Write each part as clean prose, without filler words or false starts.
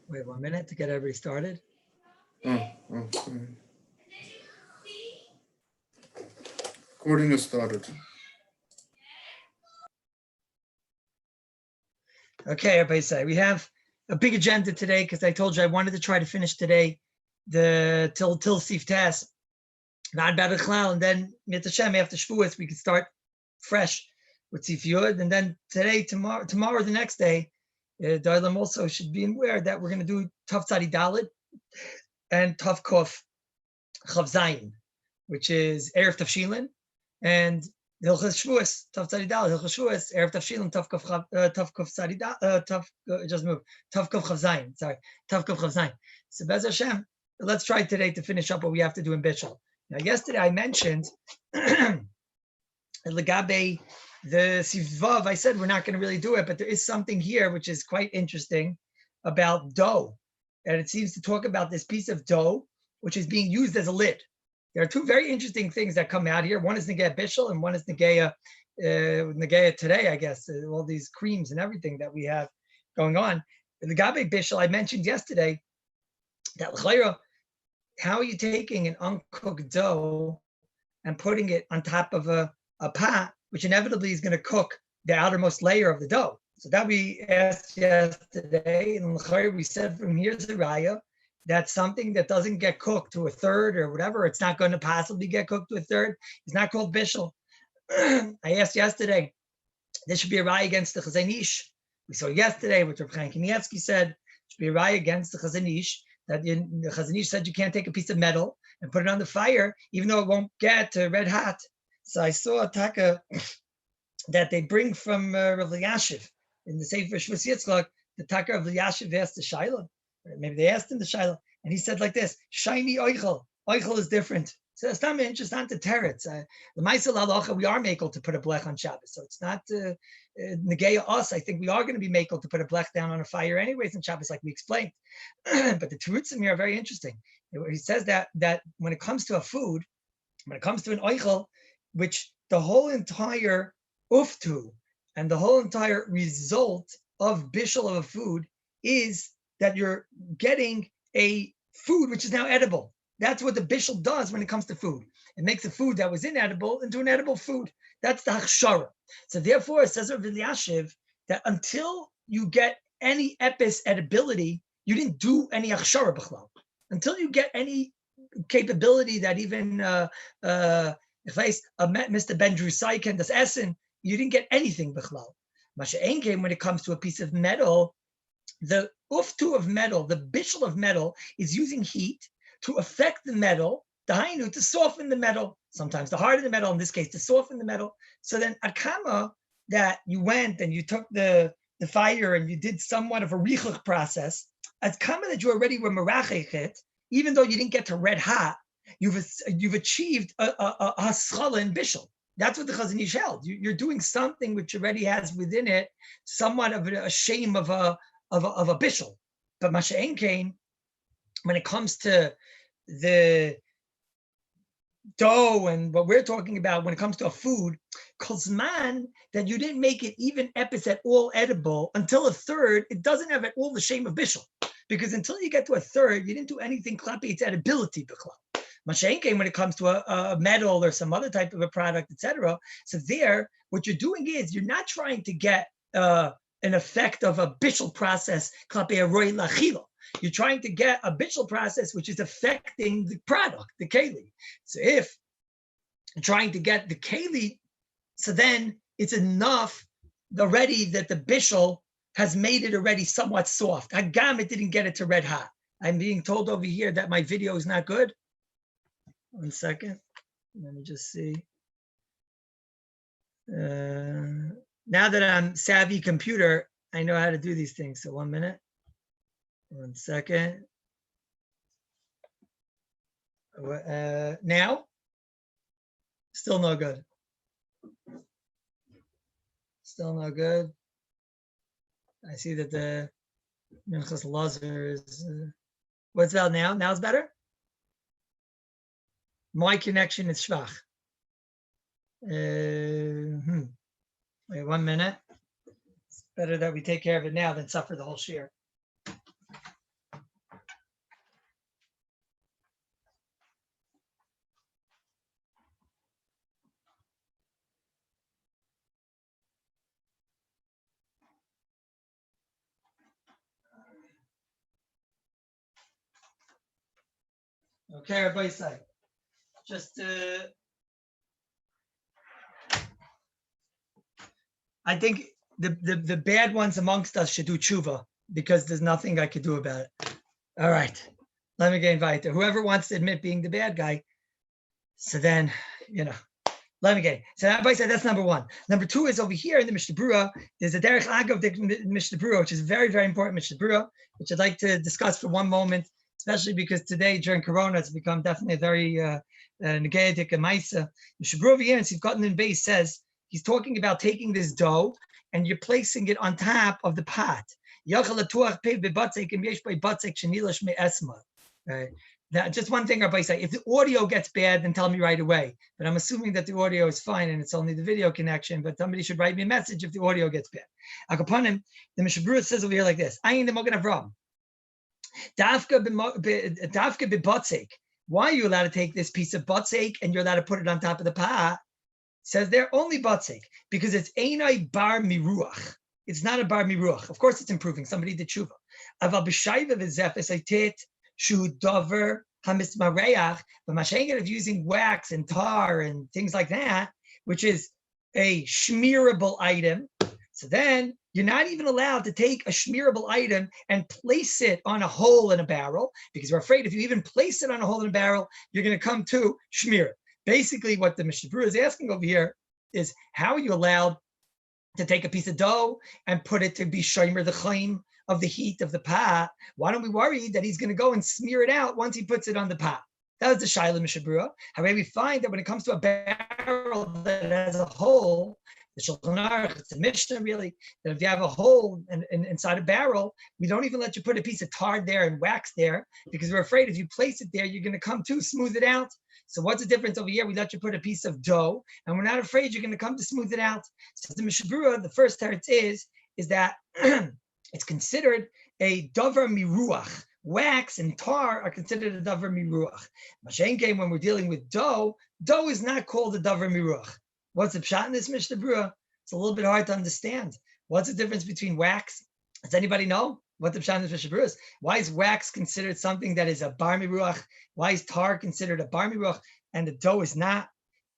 Wait 1 minute to get everybody started. Recording has started. Okay, everybody say we have a big agenda today because I told you I wanted to try to finish today the till Sif Test, not bad and then Mit Hashem after Shavuos we can start fresh with Sif Yud, and then tomorrow the next day, Darlam also should be aware that we're going to do Tav Tzadi Dalet and Tav Kof Chav Zayin, which is Erev Tavshilin, and Hilchos Shavuos, Tav Tzadi Dalet, Hilchos Shavuos, Erev Tavshilin, Tav Kof Tzadi Dalet, just move, Tav Kof Chav Zayin, sorry, Tav Kof Chav Zayin. So Bez Hashem, let's try today to finish up what we have to do in Bishul. Now, yesterday I mentioned Legabe the Sivav, I said we're not going to really do it, but there is something here which is quite interesting about dough. And it seems to talk about this piece of dough, which is being used as a lid. There are two very interesting things that come out here. One is Negea Bishul and one is Negea today, I guess, all these creams and everything that we have going on. The Legabe Bishul, I mentioned yesterday that how are you taking an uncooked dough and putting it on top of a pot, which inevitably is going to cook the outermost layer of the dough. So that we asked yesterday, and we said from here's the raya, that's something that doesn't get cooked to a third or whatever. It's not going to possibly get cooked to a third. It's not called bishul. I asked yesterday, this should be a raya against the chazanish. We saw yesterday what Rav Chaim Kanievsky said, it should be a raya against the chazanish, that the chazanish said you can't take a piece of metal and put it on the fire, even though it won't get red hot. So I saw a taka that they bring from Rav Yashiv in the Sefer Shvus Yitzchak. The taka of Yashiv asked the Shaila, maybe they asked him the Shaila, and he said like this: shiny oichel. Oichel is different. So it's not interesting to teretz. The Ma'aseh Halacha, we are makel to put a blech on Shabbos, so it's not negaya us. I think we are going to be makel to put a blech down on a fire anyways on Shabbos, like we explained. But the terutzim here are very interesting. He says that when it comes to a food, when it comes to an oichel, which the whole entire uftu and the whole entire result of bishul of a food is that you're getting a food which is now edible. That's what the bishul does when it comes to food. It makes a food that was inedible into an edible food. That's the hachshara. So therefore, it says Rav Yashiv that until you get any epis edibility, you didn't do any hachshara b'chlal. Until you get any capability that even Mr. Ben Drusai can does essen, you didn't get anything b'chlal. Masha'en came when it comes to a piece of metal, the uftu of metal, the bishul of metal, is using heat to affect the metal, the hainu, to soften the metal, sometimes the heart of the metal, in this case, to soften the metal. So then akama, that you went and you took the fire and you did somewhat of a richuch process, akama that you already were merachechet, even though you didn't get to red hot, you've achieved a haschala in bishul. That's what the Chazon Ish held. You're doing something which already has within it somewhat of a shame of a bishul. But Masha'en came when it comes to the dough and what we're talking about when it comes to a food, kozman, that you didn't make it even epis at all edible until a third, it doesn't have at all the shame of bishul. Because until you get to a third, you didn't do anything klapi its edibility b'chlal. Masha'en came when it comes to a metal or some other type of a product, etc. So there, what you're doing is you're not trying to get an effect of a bishul process klapi a roy lachilo. You're trying to get a bishul process which is affecting the product, the keli. So if you're trying to get the keli, so then it's enough already that the bishul has made it already somewhat soft. Hagam, it didn't get it to red hot. I'm being told over here that my video is not good. 1 second. Let me just see. Now that I'm savvy computer, I know how to do these things. So 1 minute. 1 second. Now, still no good. Still no good. I see that the Hilchos Lazar is. What's about now? Now it's better? My connection is schwach. Wait 1 minute. It's better that we take care of it now than suffer the whole share. Okay, Rabbi say, just I think the bad ones amongst us should do tshuva because there's nothing I could do about it. All right, let me get invited. Whoever wants to admit being the bad guy, so then, let me get it. So everybody said that's number one. Number two is over here in the Mishnah Berurah. There's a derech ag of the Mishnah Berurah, which is very, very important Mishnah Berurah, which I'd like to discuss for one moment, especially because today during Corona, it's become definitely a very negative and maisa. Mishnah Berurah over here in Sivkotin and base says he's talking about taking this dough and you're placing it on top of the pot. Right. Now, just one thing, Rabbi say, if the audio gets bad, then tell me right away. But I'm assuming that the audio is fine and it's only the video connection, but somebody should write me a message if the audio gets bad. Akapanim, the Mishnah Berurah says over here like this, Ayin the Mogen Avram. Dafka b'botzeik. Why are you allowed to take this piece of botzeik and you're allowed to put it on top of the pot? Says they're only botzeik because it's einai bar miruach. It's not a bar miruach. Of course, it's improving. Somebody did tshuva. Aval b'shayva v'zefes aitit shu dover hamismareach. But mashenget of using wax and tar and things like that, which is a shmearable item. So then you're not even allowed to take a shmearable item and place it on a hole in a barrel because we're afraid if you even place it on a hole in a barrel, you're going to come to shmear it. Basically, what the Mishnah Berurah is asking over here is how are you allowed to take a piece of dough and put it to be shomer the chaim of the heat of the pot? Why don't we worry that he's going to go and smear it out once he puts it on the pot? That was the Shaila Mishnah Berurah. However, we find that when it comes to a barrel that has a hole, the Shulchan Aruch, it's a Mishnah really, that if you have a hole inside a barrel, we don't even let you put a piece of tar there and wax there because we're afraid if you place it there, you're going to come to smooth it out. So what's the difference over here? We let you put a piece of dough and we're not afraid you're going to come to smooth it out. So the Mishnah Berurah, the first teretz is that it's considered a davar miruach. Wax and tar are considered a davar miruach. Mashenke, when we're dealing with dough is not called a davar miruach. What's the pshat in this Mishnah Berurah? It's a little bit hard to understand. What's the difference between wax? Does anybody know what the pshat in this Mishnah Berurah is? Why is wax considered something that is a bar miruach? Why is tar considered a bar miruach and the dough is not?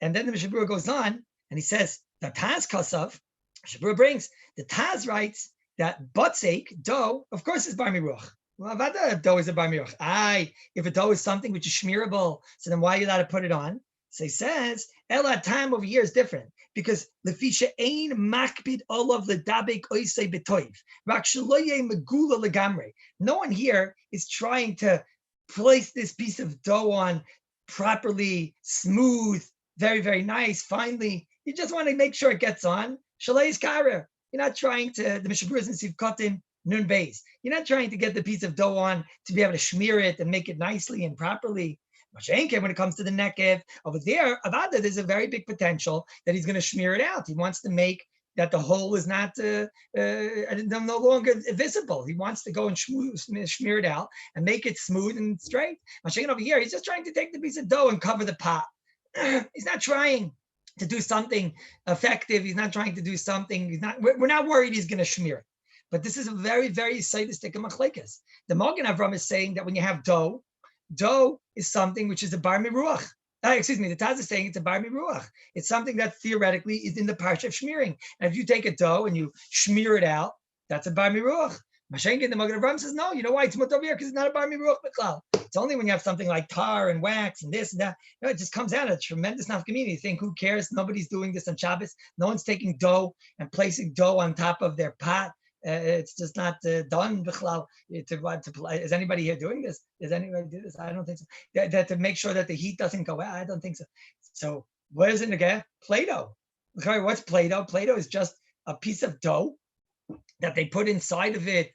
And then the Mishnah Berurah goes on and he says, the Taz Kasav, Mishnah Berurah brings, the Taz writes that botzeik, dough, of course is bar miruach. Well, Avada, dough is a bar miruach. If a dough is something which is shmearable, so then why are you allowed to put it on? So he says, Ela time over here is different because lefisha ein makbid olav ledabek oisei betoiv rak shloye megula legamre. No one here is trying to place this piece of dough on properly, smooth, very, very nice, finely. You just want to make sure it gets on. Shalei is karer. You're not trying to, the Mishnah Berurah in Sivkotin, Nun Beis. You're not trying to get the piece of dough on to be able to smear it and make it nicely and properly. When it comes to the nekev, over there, Avada, there's a very big potential that he's going to smear it out. He wants to make that the hole is not no longer visible. He wants to go and smear it out and make it smooth and straight. Over here, he's just trying to take the piece of dough and cover the pot. He's not trying to do something effective. He's not trying to do something. We're not worried he's going to smear it. But this is a very, very sadistic machlekes. The Mogen Avram is saying that when you have dough is something which is a bar miruach. The Taz is saying it's a bar miruach. It's something that theoretically is in the parsha of shmearing. And if you take a dough and you smear it out, that's a bar miruach. Mashenkin, the Mogen Avram says, no, you know why? It's mutar because it's not a bar miruach b'klal. It's only when you have something like tar and wax and this and that. It just comes out of a tremendous nafkamina. You think, who cares? Nobody's doing this on Shabbos. No one's taking dough and placing dough on top of their pot. It's just not done. Is anybody here doing this? Does anybody do this? I don't think so. That to make sure that the heat doesn't go out. I don't think so. So what is it again? Play-Doh. Okay, what's Play-Doh? Play-Doh is just a piece of dough that they put inside of it,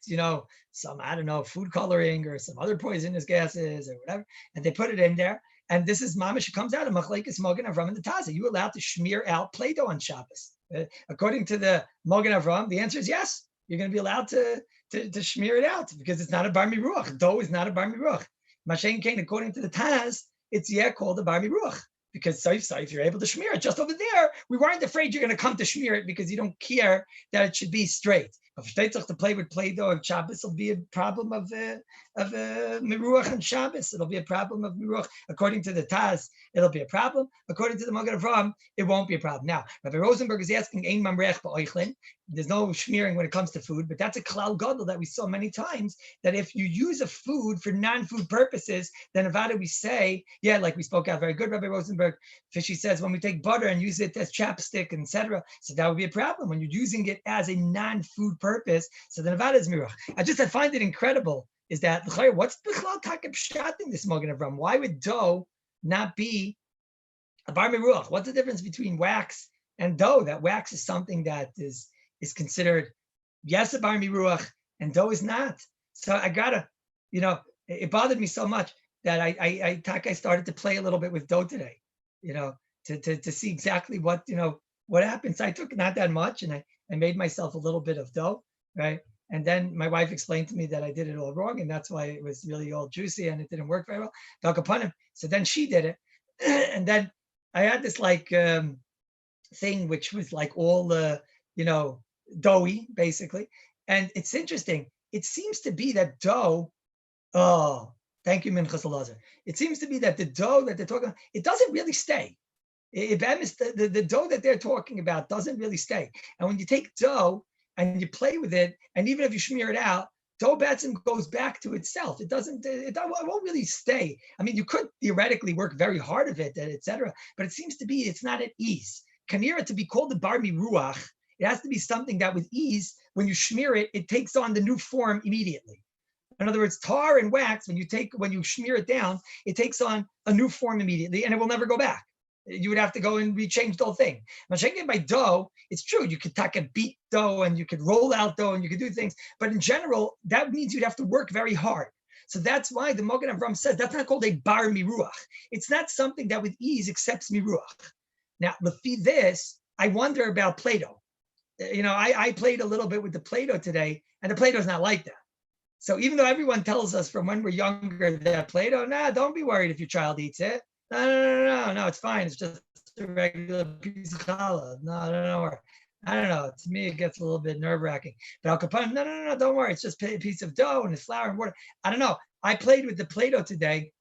some, I don't know, food coloring or some other poisonous gases or whatever, and they put it in there. And this is mamish, it comes out of Machlekes Mogen Avram and the Taz. Are you allowed to smear out Play-Doh on Shabbos? According to the Mogen Avram, the answer is yes. You're going to be allowed to smear it out because it's not a bar miruach. Dough is not a bar miruach. Mashen Kain, according to the Taz, it's called a bar miruach because if you're able to smear it just over there, we weren't afraid you're going to come to smear it because you don't care that it should be straight. If to play with Play-Doh of Shabbos, will be a problem of Miruach and Shabbos. It'll be a problem of Miruach. According to the Taz, it'll be a problem. According to the Magen Avraham, it won't be a problem. Now, Rabbi Rosenberg is asking, Ein Mamrech ba'oichlin. There's no smearing when it comes to food, but that's a klal gadol that we saw many times, that if you use a food for non-food purposes, then Avada we say, yeah, like we spoke out very good, Rabbi Rosenberg. Fishy says when we take butter and use it as chapstick, etc., so that would be a problem when you're using it as a non-food purpose. So the Nevada is miruch. I find it incredible is that what's the bichlal takeb pshat in this Magen Avraham? Why would dough not be a bar miruch? What's the difference between wax and dough? That wax is something that is considered yes a bar miruch and dough is not. So I gotta, it bothered me so much that I started to play a little bit with dough today, to see exactly what happens. I took not that much and I made myself a little bit of dough, right? And then my wife explained to me that I did it all wrong, and that's why it was really all juicy and it didn't work very well. Dog upon him. So then she did it, and then I had this thing which was like all doughy basically. And it's interesting. It seems to be that dough. Oh, thank you, Minchas Elazar. It seems to be that the dough that they're talking about, it doesn't really stay. The dough that they're talking about doesn't really stay. And when you take dough and you play with it, and even if you smear it out, dough batson goes back to itself. It won't really stay. I mean, you could theoretically work very hard of it, etc. But it seems to be it's not at ease. Kanira, to be called the bar miruach, it has to be something that with ease, when you smear it, it takes on the new form immediately. In other words, tar and wax, when you smear it down, it takes on a new form immediately, and it will never go back. You would have to go and rechange the whole thing. Now, checking by dough, it's true. You could take a beat dough and you could roll out dough and you could do things. But in general, that means you'd have to work very hard. So that's why the Magen Avraham says that's not called a bar miruach. It's not something that with ease accepts miruach. Now, lefi this, I wonder about Play-Doh. I played a little bit with the Play-Doh today, and the Play-Doh is not like that. So even though everyone tells us from when we're younger that Play-Doh, don't be worried if your child eats it. No, it's fine. It's just a regular piece of challah. No, I don't know. To me, it gets a little bit nerve-wracking. But Al Capone, no, don't worry. It's just a piece of dough and it's flour and water. I don't know. I played with the Play-Doh today,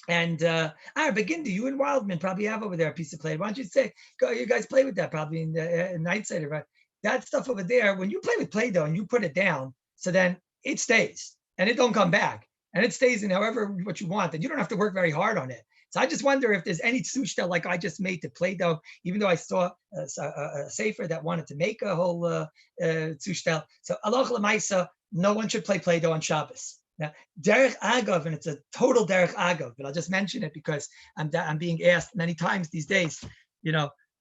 and I begin to you and Wildman probably have over there a piece of Play-Doh. Why don't you say, go? You guys play with that probably in the night side, right? That stuff over there. When you play with Play-Doh and you put it down, so then it stays and it don't come back, and it stays in however what you want, and you don't have to work very hard on it. So I just wonder if there's any sushtel like I just made to Play-Doh, even though I saw a sefer that wanted to make a whole sushtel. So aloch l'maisa, no one should play Play-Doh on Shabbos. Now, derech agav, and it's a total derech agav, but I'll just mention it because I'm being asked many times these days,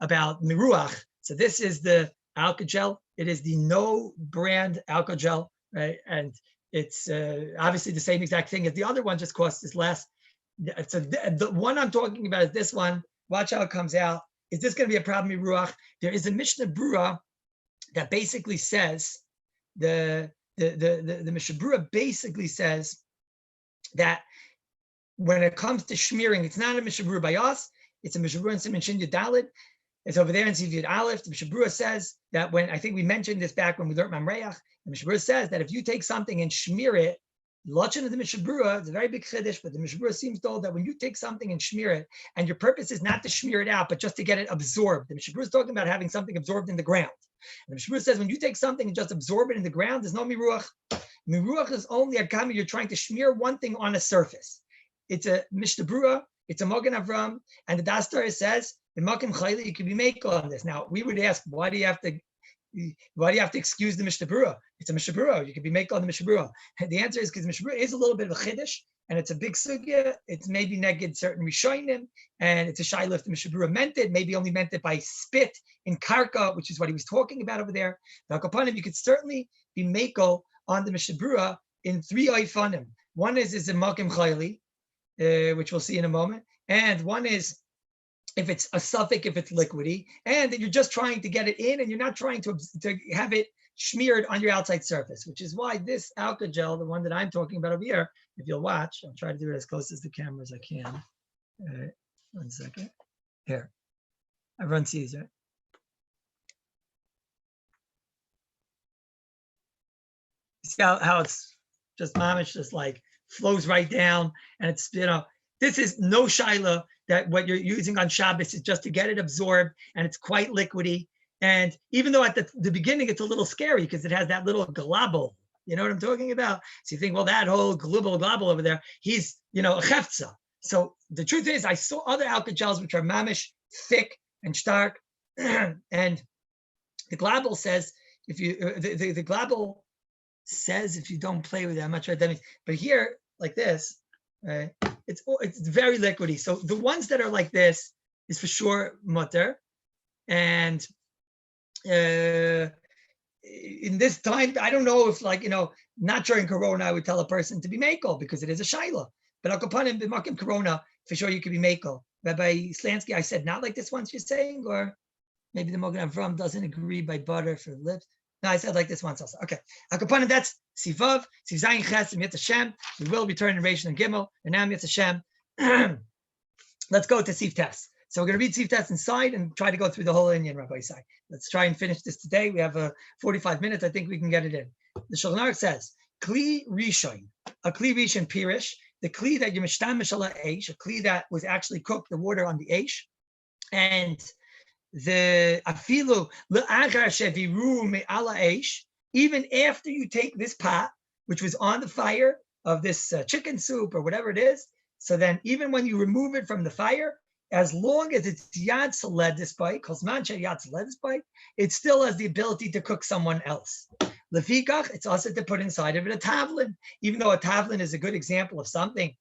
about miruach. So this is the alcohol gel. It is the no brand alcohol gel, right? And it's obviously the same exact thing as the other one, just costs is less. So the one I'm talking about is this one. Watch how it comes out. Is this going to be a problem in Ruach? There is a Mishnah Brura that basically says the Mishnah Brura basically says that when it comes to smearing, it's not a Mishnah Brura by us. It's a Mishnah Brura in Siman Shin Yud Daled. It's over there in Siv Yud Aleph. The Mishnah Brura says that when I think we mentioned this back when we learned Mamreach, the Mishnah Brura says that if you take something and smear it, Lachin of the Mishnah Brura, it's a very big chiddush, but the Mishnah Brura seems told that when you take something and smear it, and your purpose is not to smear it out, but just to get it absorbed. The Mishnah Brura is talking about having something absorbed in the ground. And the Mishnah Brura says when you take something and just absorb it in the ground, there's no miruach. Miruach is only a kami, you're trying to smear one thing on a surface. It's a Mishnah Brura, it's a Magen Avraham, and the Das Torah says, in Makim Chayli, you can be make on this. Now, we would ask, why do you have to excuse the Mishnah Brura? It's a Mishnah Brura. You could be make on the Mishnah Brura. And the answer is because Mishnah Brura is a little bit of a chiddush, and it's a big sugya. It's maybe neged certain rishonim, and it's a shaila if the Mishnah Brura meant it. Maybe only meant it by spit in karka, which is what he was talking about over there. Now, you could certainly be mako on the Mishnah Brura in three oifanim. One is a makim chayli, which we'll see in a moment, and one is if it's a suffix, if it's liquidy, and that you're just trying to get it in and you're not trying to have it smeared on your outside surface, which is why this alcohol gel, the one that I'm talking about over here, if you'll watch, I'll try to do it as close as the camera as I can. 1 second. Here. Everyone sees it. See how it's just mamish, just like flows right down, and it's this is no shaila that what you're using on Shabbos is just to get it absorbed, and it's quite liquidy. And even though at the beginning it's a little scary because it has that little globble, you know what I'm talking about? So you think, well, that whole globble over there, he's a chefza. So the truth is, I saw other alka-gels which are mamish, thick and stark, and the globble says if you the globble says if you don't play with it, I'm not sure what that means. But here, like this, right? It's very liquidy. So the ones that are like this is for sure mutter. And in this time, I don't know if not during Corona, I would tell a person to be makel because it is a shaila. But I'll upon him b'makim Corona, for sure you could be makel. Rabbi Slansky, I said not like this one you're saying, or maybe the Mogen Avram doesn't agree by butter for lips. No, I said like this once also. Okay. Akapanim, that's Sivav, Siv Zayin Ches, and Yetz Hashem. We will return in Reish and Gimel, and now Yetz Hashem. Let's go to Siv Tes. So we're going to read Siv Tes inside and try to go through the whole Indian, Rabbi Isai. Let's try and finish this today. We have 45 minutes. I think we can get it in. The Shulchan Aruch says, Kli Rishon, a Kli Rishon Pirish, the Kli that you mishtamish ala eish, a Kli that was actually cooked, the water on the eish, and the afilu le'achar sheviru me'ala eish, even after you take this pot, which was on the fire of this chicken soup or whatever it is, so then even when you remove it from the fire, as long as it's yad saledis bite, kosmancha yad saledis bite, it still has the ability to cook someone else. Lefikach, it's also to put inside of it a tavlin, even though a tavlin is a good example of something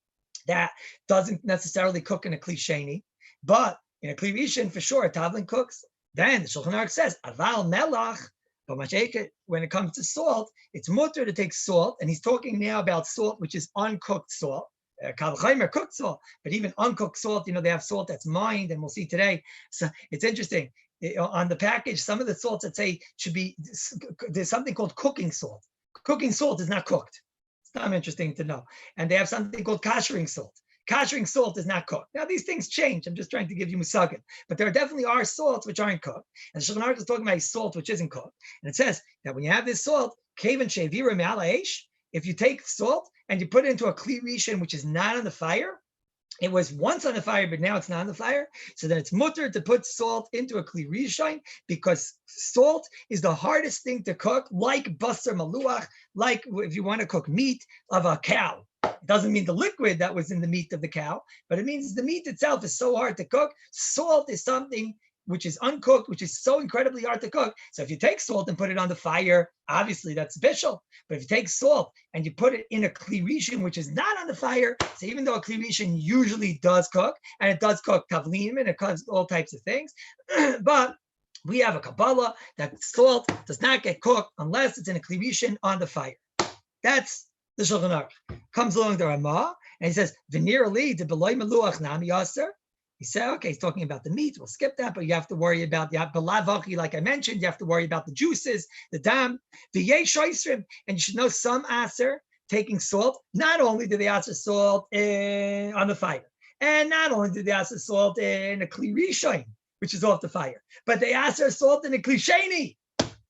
that doesn't necessarily cook in a klisheni, but in a Kli Rishon, for sure, a tavlin cooks. Then the Shulchan Aruch says, Aval melach, but when it comes to salt, it's mutter to take salt, and he's talking now about salt, which is uncooked salt. Kal v'chomer cooked salt, but even uncooked salt, they have salt that's mined, and we'll see today. So it's interesting. On the package, some of the salts that say there's something called cooking salt. Cooking salt is not cooked. It's not interesting to know. And they have something called koshering salt. Koshering salt is not cooked. Now, these things change. I'm just trying to give you musagim. But there definitely are salts which aren't cooked. And Shulchan Aruch is talking about salt which isn't cooked. And it says that when you have this salt, kaven shevira me'ala eish, if you take salt and you put it into a Kli Rishon which is not on the fire, it was once on the fire, but now it's not on the fire. So then it's mutter to put salt into a Kli Rishon because salt is the hardest thing to cook, like basar maluach, like if you want to cook meat of a cow. It doesn't mean the liquid that was in the meat of the cow, but it means the meat itself is so hard to cook. Salt is something which is uncooked, which is so incredibly hard to cook. So if you take salt and put it on the fire, obviously that's bishul. But if you take salt and you put it in a Kli Rishon, which is not on the fire, so even though a Kli Rishon usually does cook, and it does cook tavlim, and it cooks all types of things, but we have a Kabbalah that salt does not get cooked unless it's in a Kli Rishon on the fire. That's the Shulchan Aruch. Comes along the Ramah, and he says, V'nir li de beloy meluach nami yaser. He said, okay, he's talking about the meat. We'll skip that, but you have to worry about the balavachi, like I mentioned. You have to worry about the juices, the dam, the yesh oisrim, and you should know some aser taking salt. Not only do they aser salt on the fire, and not only do they aser salt in a Kli Rishon, which is off the fire, but they aser salt in a Kli Sheni,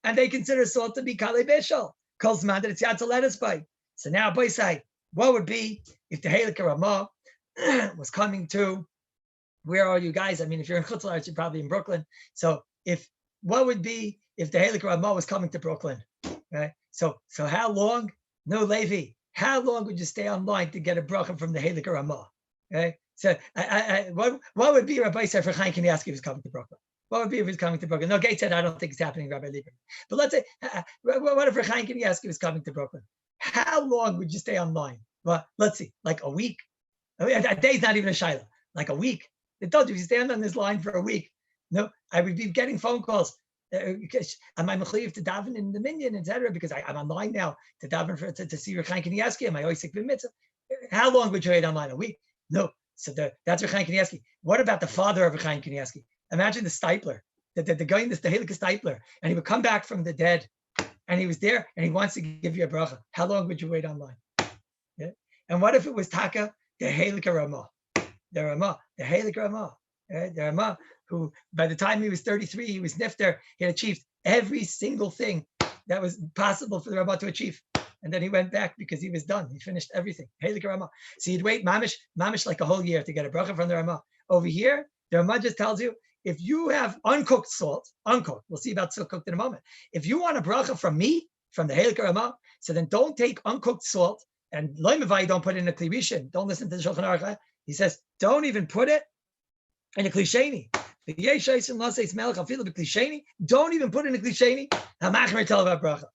and they consider salt to be kalei bishul. Kol zman that it's yad to let us by. So now, boy, say, what would be if the Heilik Ramah was coming to? Where are you guys? I mean, if you're in Chutz La'aretz, you're probably in Brooklyn. So what would be if the Heilik Ramah was coming to Brooklyn? Right? So how long? No, Levi. How long would you stay online to get a bracha from the Heilik Ramah? Okay. So what would be Rabbi said for Chaim Kanievsky if he's coming to Brooklyn? What would be if he's coming to Brooklyn? No, Gates said I don't think it's happening, Rabbi Lieberman. But let's say, what if Chaim Kanievsky was coming to Brooklyn? How long would you stay online? Well, let's see, like a week. I mean, a day's not even a shaila. Like a week. They told you, if you stand on this line for a week, no, I would be getting phone calls. Because am I mechayiv to daven in the minyan, etc. Because I'm online now to daven to see Chaim Kanievsky. Am I oisik b'mitzvah? How long would you wait online? A week? No. So that's Chaim Kanievsky. What about the father of Chaim Kanievsky? Imagine the Stipler, the guy in the Heilige Stipler, and he would come back from the dead, and he was there, and he wants to give you a bracha. How long would you wait online? Yeah. And what if it was Taka, the Heilige Ramah, the Heilige Ramah, the Ramah, who by the time he was 33, he was nifter. He had achieved every single thing that was possible for the Ramah to achieve. And then he went back because he was done. He finished everything. Heilige Ramah. So you'd wait mamish like a whole year to get a bracha from the Ramah. Over here, the Ramah just tells you, if you have uncooked salt, uncooked, we'll see about still cooked in a moment. If you want a bracha from me, from the Heilige Ramah, so then don't take uncooked salt, and loimavai, don't put it in a kli rishon. Don't listen to the Shulchan Aruch. He says, don't even put it in a kli sheni. Don't even put it in a kli sheni. Hamachmer tell about bracha.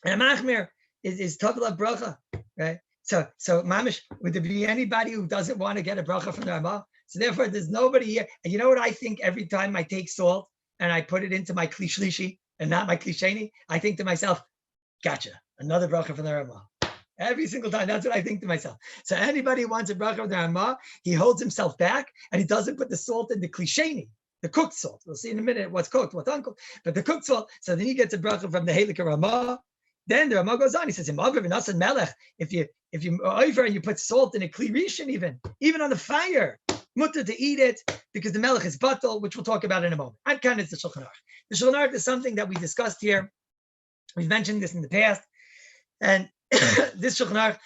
And Machmir is Tavla bracha, right? So Mamish, would there be anybody who doesn't want to get a bracha from the Ramah? So therefore, there's nobody here. And you know what I think every time I take salt and I put it into my kli shlishi and not my kli sheni? I think to myself, gotcha, another bracha from the Ramah. Every single time, that's what I think to myself. So anybody who wants a bracha from the Ramah, he holds himself back and he doesn't put the salt in the kli sheni, the cooked salt. We'll see in a minute what's cooked, what's uncooked, but the cooked salt. So then he gets a bracha from the Heilige Ramah. Then the Ramah goes on. He says, if you over and you put salt in a kli rishon, even on the fire, mutter to eat it because the melech is batal, which we'll talk about in a moment. And kind of the Shulchan Aruch. The Shulchan Aruch is something that we discussed here. We've mentioned this in the past, and this Shulchan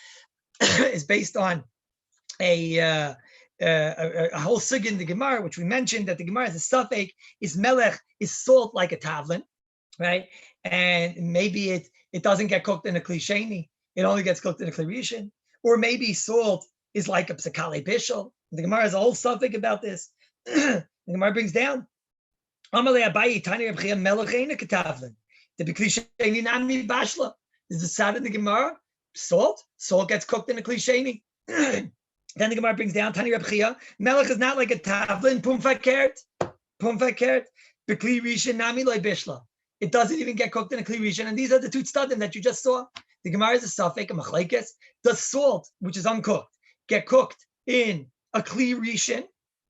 Aruch is based on a whole sugya in the Gemara, which we mentioned that the Gemara is a safek, is melech, is salt like a tavlin, right? And maybe it doesn't get cooked in a kli sheni, it only gets cooked in a kli rishon, or maybe salt is like a psakale bishul. The Gemara has a whole safek about this. The Gemara brings down Amalei Abayi Tani Reb Chia melech eina ketavlin. The kli sheni nami bashla is the side of the Gemara. Salt gets cooked in a kli sheni. Then the Gemara brings down Tani Reb Chia melech is not like a tavlin pumfakert. Bekli rishon nami loy bishla. It doesn't even get cooked in a kli rishon, and these are the two tzadim that you just saw. The Gemara is a safek, a machlekes. Does salt, which is uncooked, get cooked in a kli rishon,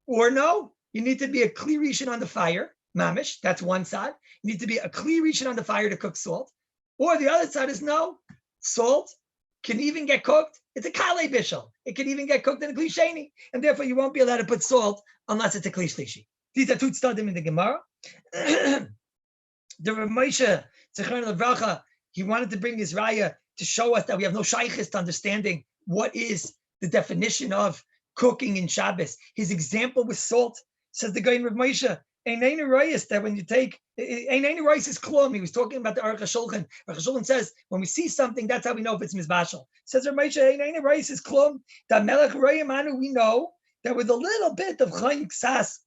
or no? You need to be a kli rishon on the fire, mamish. That's one side. You need to be a kli rishon on the fire to cook salt, or the other side is no. Salt can even get cooked. It's a kale bishul. It can even get cooked in a kli sheni, and therefore you won't be allowed to put salt unless it's a kli shlishi. These are two tzadim in the Gemara. The Rav Moshe, Zechron Levracha, he wanted to bring his raya to show us that we have no shaykhis to understanding what is the definition of cooking in Shabbos. His example with salt, says the guy in Rav Moshe, Einainu Rayis, that when you take, Einainu Rayis is klum. He was talking about the Aruch HaShulchan. Aruch HaShulchan says, when we see something, that's how we know if it's mizbashal. Says Rav Moshe, Einainu Rayis is klum. That melech rayimanu, we know that with a little bit of chayin ksas,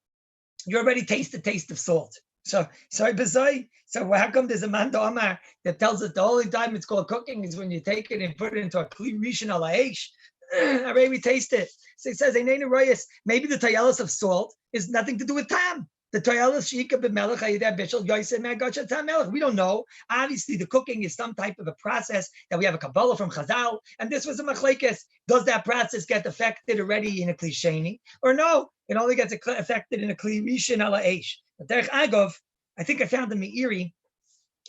you already taste the taste of salt. So how come there's a man Omar that tells us the only time it's called cooking is when you take it and put it into a kli rishon ala eish? Already we taste it. So it says, maybe the tayelis of salt is nothing to do with tam. The tayelis shika b'melech hayideh bishul yoyse me'agacha tam melech. We don't know. Obviously, the cooking is some type of a process that we have a kabbalah from Chazal, and this was a machlekes. Does that process get affected already in a kli sheni, or no? It only gets affected in a kli rishon ala eish. But Derech Agov, I think I found the Meiri,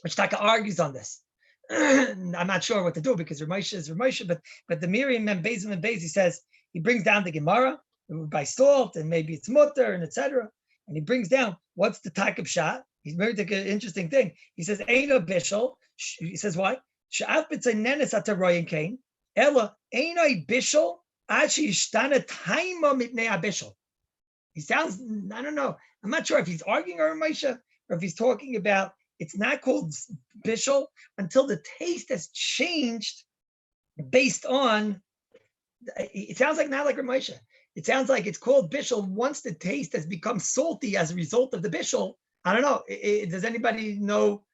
which Taka argues on this. I'm not sure what to do because Ramesh is Ramesh, but the Meiri and Bezim and Bez, he says, he brings down the Gemara by salt and maybe it's mutter and etc. And he brings down what's the takib shot. He's very an interesting thing. He says, Eino bishul. He says, why? Sha'af b'tzay nenes ataroyin kain. Ella, Eino bishul, achi ishtana taima mitnei abishul. He sounds, I don't know. I'm not sure if he's arguing or Moshe, or if he's talking about it's not called bishul until the taste has changed based on, it sounds like not like Moshe. It sounds like it's called bishul once the taste has become salty as a result of the bishul. I don't know. Does anybody know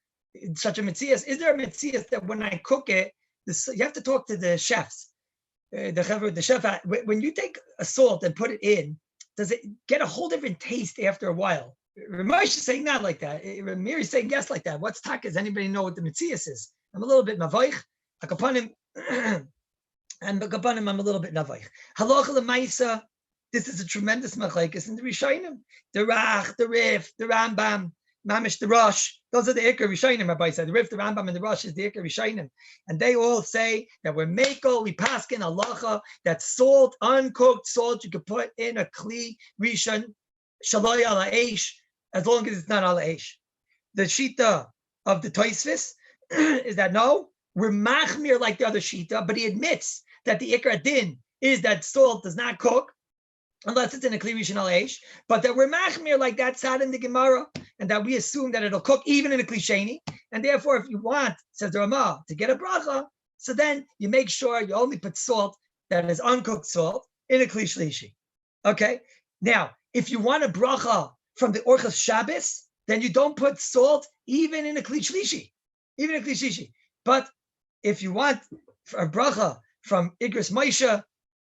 such a metzias? Is there a metzias that when I cook it, you have to talk to the chefs. The chef, when you take a salt and put it in, does it get a whole different taste after a while? Ramesh is saying not like that. Ramir is saying yes like that. What's taka? Does anybody know what the metzias is? I'm a little bit mavaych. Akapanim, and Akapanim, I'm a little bit navaych. Halacha lemaisa. This is a tremendous machlekes in the Rishonim. The Rach, the Rif, the Rambam, Mamish, the Rosh. Those are the Ikar Rishonim, Rabbi said. The Rif, the Rambam, and the Rosh is the Ikar Rishonim. And they all say that we're Mekel, we paskin halacha, that salt, uncooked salt, you could put in a kli rishon, shaloi ala eish, as long as it's not ala eish. The shita of the Tosfos is that no, we're machmir like the other shita, but he admits that the ikar din is that salt does not cook unless it's in a kli rishon al eish, but that we're machmir like that side in the Gemara, and that we assume that it'll cook even in a kli sheni, and therefore if you want, says the Ramah, to get a bracha, so then you make sure you only put salt that is uncooked salt in a kli shlishi. Okay, now if you want a bracha from the Orchos Shabbos, then you don't put salt even in a kli shlishi, even in a kli shlishi. But if you want a bracha from Igros Moshe,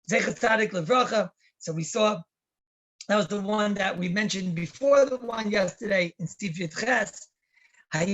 Zecher Tzadik Levracha, so we saw that was the one that we mentioned before the one yesterday in Steve Yitches. Could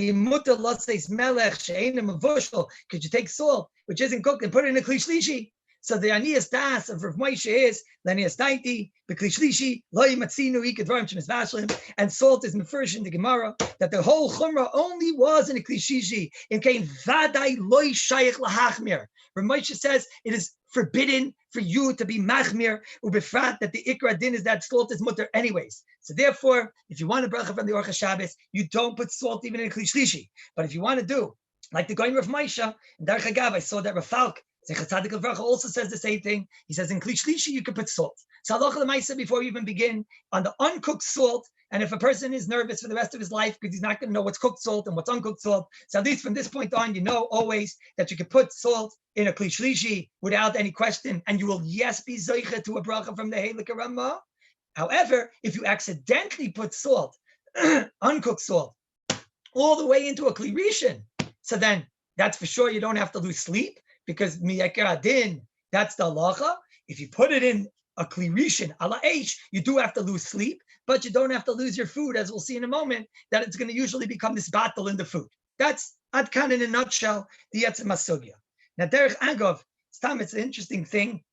you take salt, which isn't cooked, and put it in a kli shlishi? So the Aniyas Das of Rav Moshe is Lanias Taiti, Bekli Shlishi, Loi Matzinu, Ikadvarim Shemis Vashlim, and salt is mefurish in the Gemara that the whole Chumrah only was in a Kli Shlishi. In Kain Vadai Loi Shayich Lahachmir. Rav Moshe says it is forbidden for you to be machmir, ubefrat that the ikra din is that salt is mutter anyways. So therefore, if you want a bracha from the Orchos Shabbos, you don't put salt even in a Kli Shlishi. But if you want to do like the Goyin Rav Moshe, and Darch Hagav, I saw that Rav Falk Zecher Tzadik Levracha also says the same thing. He says in Kli Shlishi you can put salt. So halacha l'maisa, before we even begin, on the uncooked salt, and if a person is nervous for the rest of his life because he's not going to know what's cooked salt and what's uncooked salt, so at least from this point on, you know always that you can put salt in a Kli Shlishi without any question, and you will yes be zoicha to a bracha from the Heilig Ramah. However, if you accidentally put salt, uncooked salt, all the way into a Kli Rishon, so then that's for sure you don't have to lose sleep, because miyakar adin, that's the halacha. If you put it in a kli rishon ala eish, you do have to lose sleep, but you don't have to lose your food, as we'll see in a moment, that it's going to usually become this battle in the food. That's ad kan in a nutshell, the Yetzim Masugya. Now, derech agov, it's an interesting thing,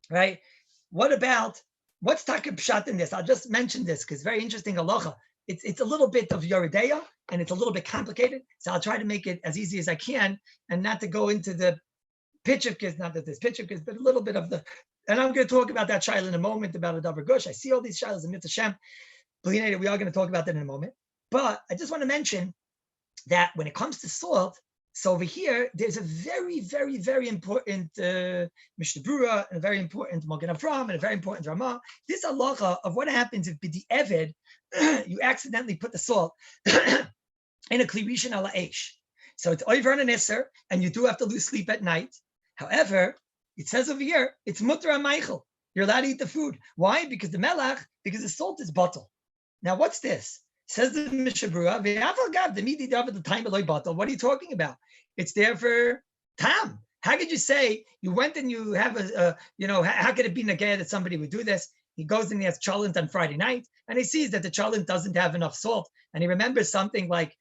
right? What's takib pshat in this? I'll just mention this because very interesting halacha. It's a little bit of Yoredeya, and it's a little bit complicated, so I'll try to make it as easy as I can, and not to go into the pitchivkis, not that there's pitchivkis, but a little bit of the, and I'm going to talk about that shaila in a moment, about a davar gush. I see all these shailas in Mitzvah Shem. We are going to talk about that in a moment. But I just want to mention that when it comes to salt, so over here, there's a very, very, very important Mishnah Brura, and a very important Magen Avram, and a very important Ramah. This halacha of what happens if b'di eved, you accidentally put the salt in a kli rishon ala eish. So it's over on an isser, and you do have to lose sleep at night. However, it says over here, it's mutter ha-meichel. You're allowed to eat the food. Why? Because the melach, because the salt is bottle. Now, what's this? Says the Mishnah Brura, the time of bottle. What are you talking about? It's there for tam. How could you say you went and you have how could it be negay that somebody would do this? He goes and he has cholent on Friday night, and he sees that the cholent doesn't have enough salt, and he remembers something like,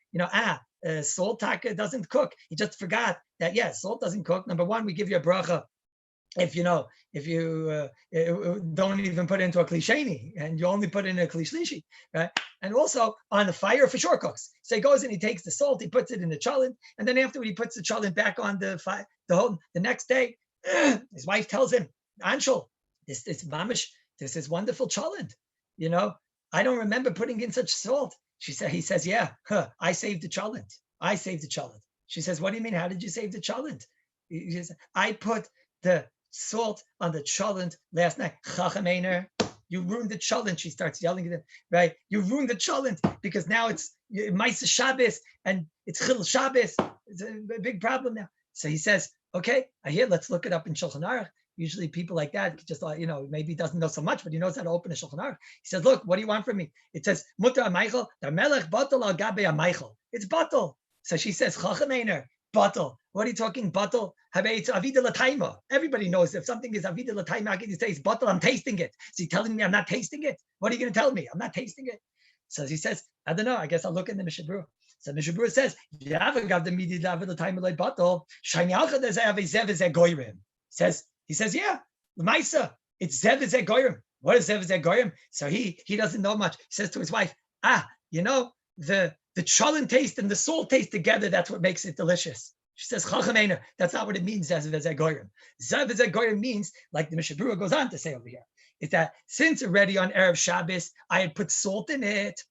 salt taka doesn't cook. He just forgot that, yes, salt doesn't cook. Number one, we give you a bracha if you don't even put it into a kli sheni, and you only put it in a kli shlishi, right? And also on the fire for sure cooks. So he goes and he takes the salt, he puts it in the cholent, and then afterward he puts the cholent back on the fire. The next day, his wife tells him, Anshul, this mamish, this is wonderful cholent. I don't remember putting in such salt. He says, yeah, I saved the cholent. I saved the cholent. She says, what do you mean? How did you save the cholent? He says, I put the salt on the cholent last night. Chacham, you ruined the cholent. She starts yelling at him, right? You ruined the cholent because now it's Maisa Shabbos and it's Chil Shabbos. It's a big problem now. So he says, okay, I hear, let's look it up in Shulchan Aruch. Usually people like that just, maybe doesn't know so much, but he knows how to open a Shulchan Aruch. He says, look, what do you want from me? It says, Mutter ha-meichel, the melech batel al gabe ha-meichel. It's batel. So she says, Chacham einer, batel. What are you talking, batel? It's avida l'taima. Everybody knows if something is avida l'taima, how can you say it's batel? I'm tasting it. So you're telling me I'm not tasting it? What are you going to tell me? I'm not tasting it. So he says, I don't know. I guess I'll look in the Mishnah Brura. So Mishnah Brura says, he says, yeah, Maisa, it's Zev Zeh Goyim. What is Zev Zeh Goyim? So he doesn't know much. He says to his wife, the cholent taste and the salt taste together, that's what makes it delicious. She says, Chacham, that's not what it means, Zev Zeh Goyim. Zev Zeh Goyim means, like the Mishnah Brura goes on to say over here, is that since already on Erev Shabbos, I had put salt in it.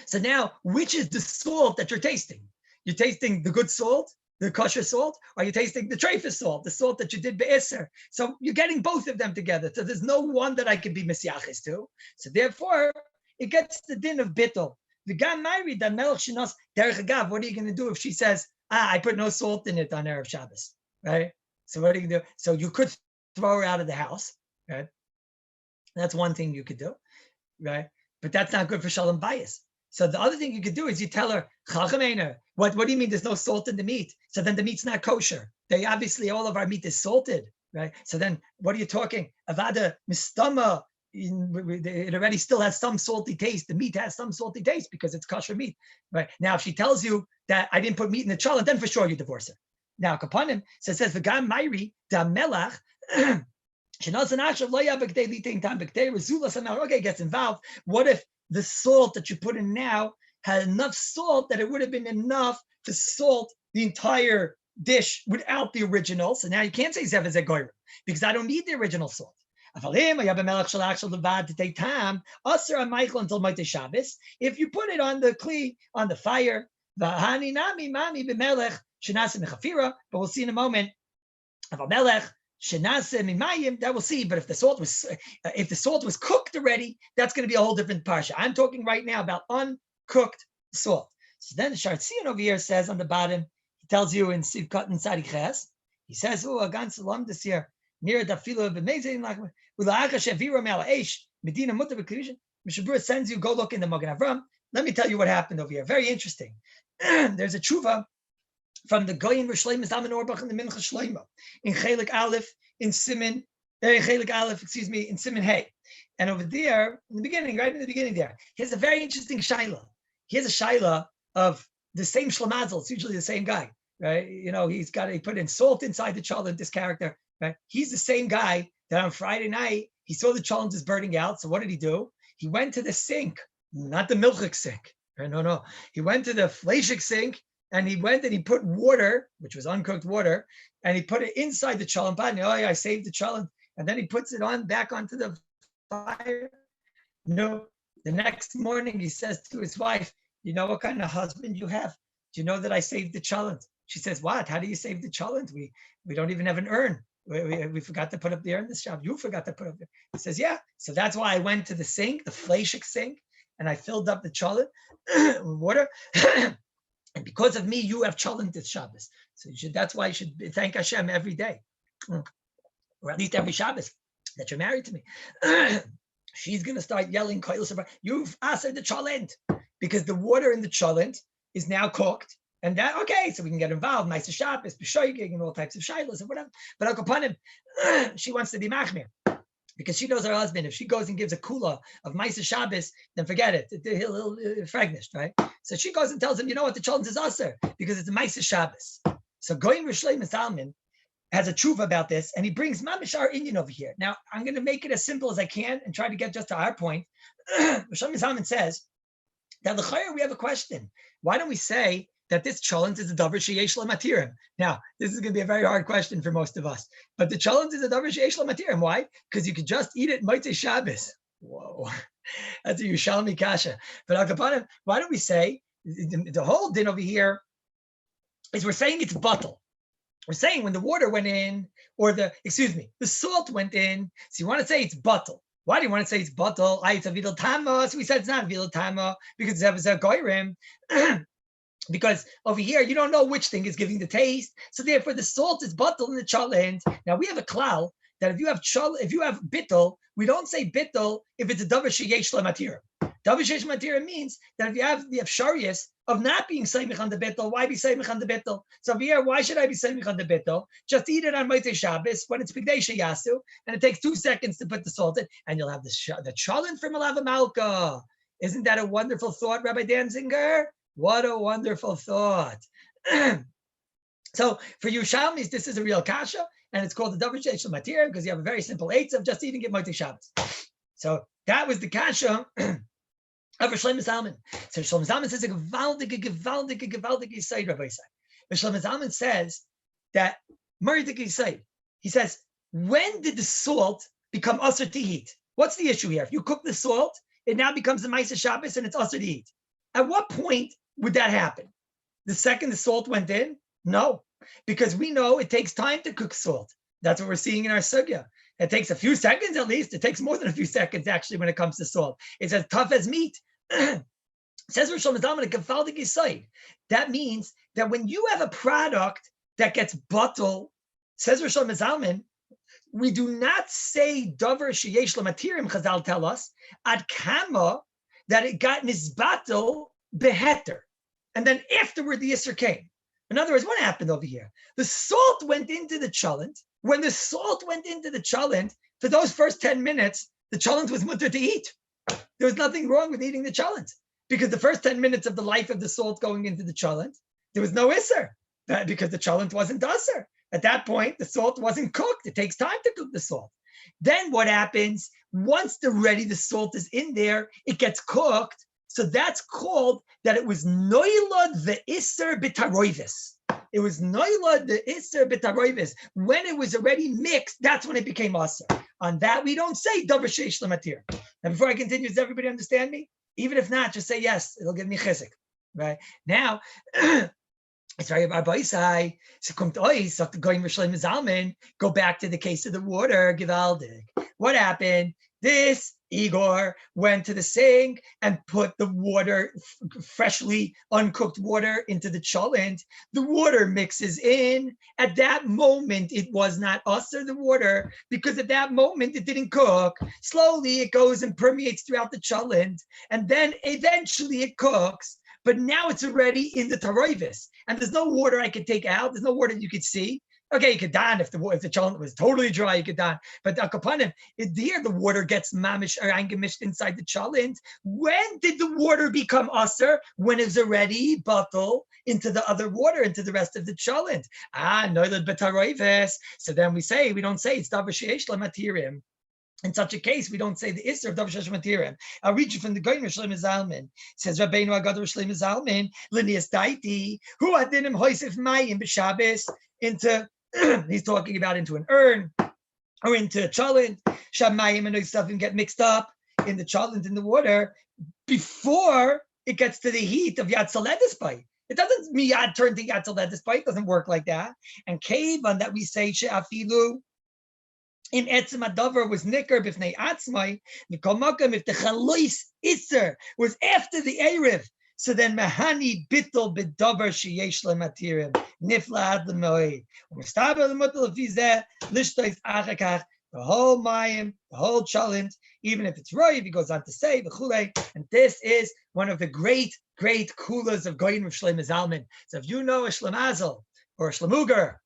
So now, which is the salt that you're tasting? You're tasting the good salt, the kosher salt, or you're tasting the treifus salt, the salt that you did be'isr. So you're getting both of them together. So there's no one that I can be misyachis to. So therefore, it gets the din of bittul. The gam ma'iri that melech shinos derech agav. What are you going to do if she says, I put no salt in it on Erev Shabbos, right? So what are you going to do? So you could throw her out of the house, right? That's one thing you could do, right? But that's not good for shalom bias. So the other thing you could do is you tell her, what do you mean there's no salt in the meat? So then the meat's not kosher. They obviously, all of our meat is salted, right? So then what are you talking? Avada mistama, it already still has some salty taste. The meat has some salty taste because it's kosher meat, right? Now, if she tells you that I didn't put meat in the challah, then for sure you divorce her. Now, Kapanim, so it says, V'gam Mairi, da melach, okay, gets involved. What if the salt that you put in now had enough salt that it would have been enough to salt the entire dish without the original? So now you can't say zev zegoyim because I don't need the original salt. If you put it on the kli, on the fire, but we'll see in a moment. That we'll see. But if the salt was cooked already, that's going to be a whole different parsha. I'm talking right now about uncooked salt. So then the Shartzian over here says on the bottom, he tells you in Sivkat and Sadiches, he says, "Oh, Agan Salam this year near Dafilo b'Mezin like Ula'aka Shavira Me'al Eish Medina Mutar b'Kedushin." Mishabur sends you, go look in the Magen Avram. Let me tell you what happened over here. Very interesting. There's a tshuva from the Goyin Rishleim Zalman Orbach and the Mincha Shleima in Chelik Aleph in Siman, Chelik Aleph, in Siman Hey. And over there, in the beginning, right in the beginning there, he has a very interesting shaila. He has a shaila of the same Shlamazel. It's usually the same guy, right? You know, he put in salt inside the challah, this character, right? He's the same guy that on Friday night, he saw the challah is burning out. So what did he do? He went to the sink, not the milchik sink. Right? No. He went to the fleshik sink, and he went and he put water, which was uncooked water, and he put it inside the challah pot. And, I saved the challah. And then he puts it back onto the fire. No, the next morning he says to his wife, you know what kind of husband you have? Do you know that I saved the challah? She says, what? How do you save the challah? We don't even have an urn. We forgot to put up the urn this job. You forgot to put up the urn. He says, yeah. So that's why I went to the sink, the fleshik sink, and I filled up the challah with water. And because of me, you have challah this Shabbos. So that's why you should thank Hashem every day, or at least every Shabbos that you're married to me. She's going to start yelling, you've asked the challah, because the water in the challah is now cooked. And that, okay, so we can get involved, nice Shabbos, b'shoigig, and all types of shilas and whatever. But Al Kapanim, she wants to be machmir. Because she knows her husband, if she goes and gives a kula of Maisa Shabbos, then forget it. He'll fragnished, right? So she goes and tells him, you know what, the children's is aser because it's a Maisa Shabbos. So Goyin Rishleim Salman has a tshuva about this, and he brings Mamishar Indian over here. Now, I'm going to make it as simple as I can and try to get just to our point. Rishleim Salman says that l'chayr we have a question. Why don't we say that this cholent is a davar sheyesh lamatirim? Now, this is going to be a very hard question for most of us, but the cholent is a davar sheyesh lamatirim. Why? Because you could just eat it Motzei Shabbos. Whoa, that's a Yushalmi kasha. But Al Kapanim, why don't we say the whole din over here is we're saying it's bottle. We're saying when the water went in, or the salt went in. So you want to say it's bottle. Why do you want to say it's bottle? It's a vidal tama. So we said it's not a vidal tama because it's a goyrim. Because over here, you don't know which thing is giving the taste. So therefore, the salt is bottle in the challah. Now we have a klal that if you have bittul, we don't say bittul if it's a davar sheyesh lematir. Davar sheyesh lematir means that if you have the afsharius of not being seimich on the bittul, why be seimich on the bittul? So over here, why should I be seimich on the bittul? Just eat it on Motzei Shabbos when it's Pigdei Yasu, and it takes 2 seconds to put the salt in, and you'll have the challah from Alava Malka. Isn't that a wonderful thought, Rabbi Danzinger? What a wonderful thought. So for Yerushalmis, this is a real kasha, and it's called the davar sheyesh lematir because you have a very simple eitz of just eating it Motzei Shabbos. So that was the kasha of Shlomo Zalman. So Shlomo Zalman says a gewaldige yisaid, Rabbi Yisai. Shlomo Zalman says that meridik yisaid. He says, when did the salt become aser to eat? What's the issue here? If you cook the salt, it now becomes the Maisa Shabbos and it's aser to eat. At what point would that happen? The second the salt went in? No. because we know it takes time to cook salt. That's what we're seeing in our sugya. It takes a few seconds at least. It takes more than a few seconds actually when it comes to salt. It's as tough as meat. Says Rosh Hashanah, a gewaltige side. That means that when you have a product that gets bottled, says Rosh Hashanah, we do not say davar sheyesh lamatirim. Chazal tell us ad kama that it got nisbatel beheter, and then afterward the Yisr came. In other words, what happened over here? The salt went into the cholent. When the salt went into the cholent, for those first 10 minutes, the cholent was mutter to eat. There was nothing wrong with eating the cholent, because the first 10 minutes of the life of the salt going into the cholent, there was no Isser, because the cholent wasn't Asser. At that point, the salt wasn't cooked. It takes time to cook the salt. Then what happens? Once the salt is in there, it gets cooked. So that's called that it was noilad the Isser bitaroivis. It was noilad the Isser bitaroivis. When it was already mixed, that's when it became Asser. On that, we don't say davar sheish lamatir. And before I continue, does everybody understand me? Even if not, just say yes. It'll give me chizuk. Right? Now, it's right about Rabbi. So kommt ois, sagt the Goyim Rishleim Zalman, go back to the case of the water, gewaldig. What happened? This Igor went to the sink and put the water, freshly uncooked water, into the cholent. The water mixes in. At that moment, it was not usher, the water, because at that moment it didn't cook. Slowly it goes and permeates throughout the cholent, and then eventually it cooks. But now it's already in the taroivis, and there's no water I could take out. There's no water you could see. Okay, you could don if the cholent was totally dry, you could don. But akapanim, here the water gets mamish or angemished inside the cholent. When did the water become usher? When it's already bottled into the other water, into the rest of the cholent. Noilad betaroivis. So then we don't say it's davar sheyesh lamatirim. In such a case, we don't say the Isser of Davar Sheyesh Matirim. I'll read you from the Goyim Rishleim Zalman. Says Rabbeinu Agad Rishleim Zalman, Linias Daiti, who adinim hoisif mayim b'Shabbos into. He's talking about into an urn or into a cholent. Shamayim and stuff and get mixed up in the cholent, in the water, before it gets to the heat of Yad Saledis Bite. It doesn't miyad turn to Yad Saledis Bite. It doesn't work like that. And Kavan that we say she'afilu. In etzem adavar was nicker b'fnei atzmai. Mikol makom, if the Kallus Isser was after the erev, so then mahani bittul b'davar sheyesh lematirim nifla ad lemoed. U'mistaber lemutal lefizeh lishtois achakach. The whole mayim, the whole cholent, even if it's roiv, he goes on to say v'chulei. And this is one of the great kulas of Goyim of Shlomo Zalman. So if you know a Shlemazel or a Shlemuger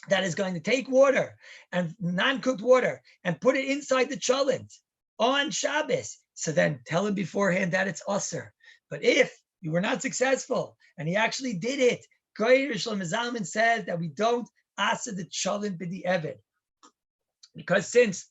that is going to take water and non-cooked water and put it inside the cholent on Shabbos, so then tell him beforehand that it's usher. But if you were not successful and he actually did it, Goyim Shlomo Zalman says that we don't asher the cholent b'di eved, because since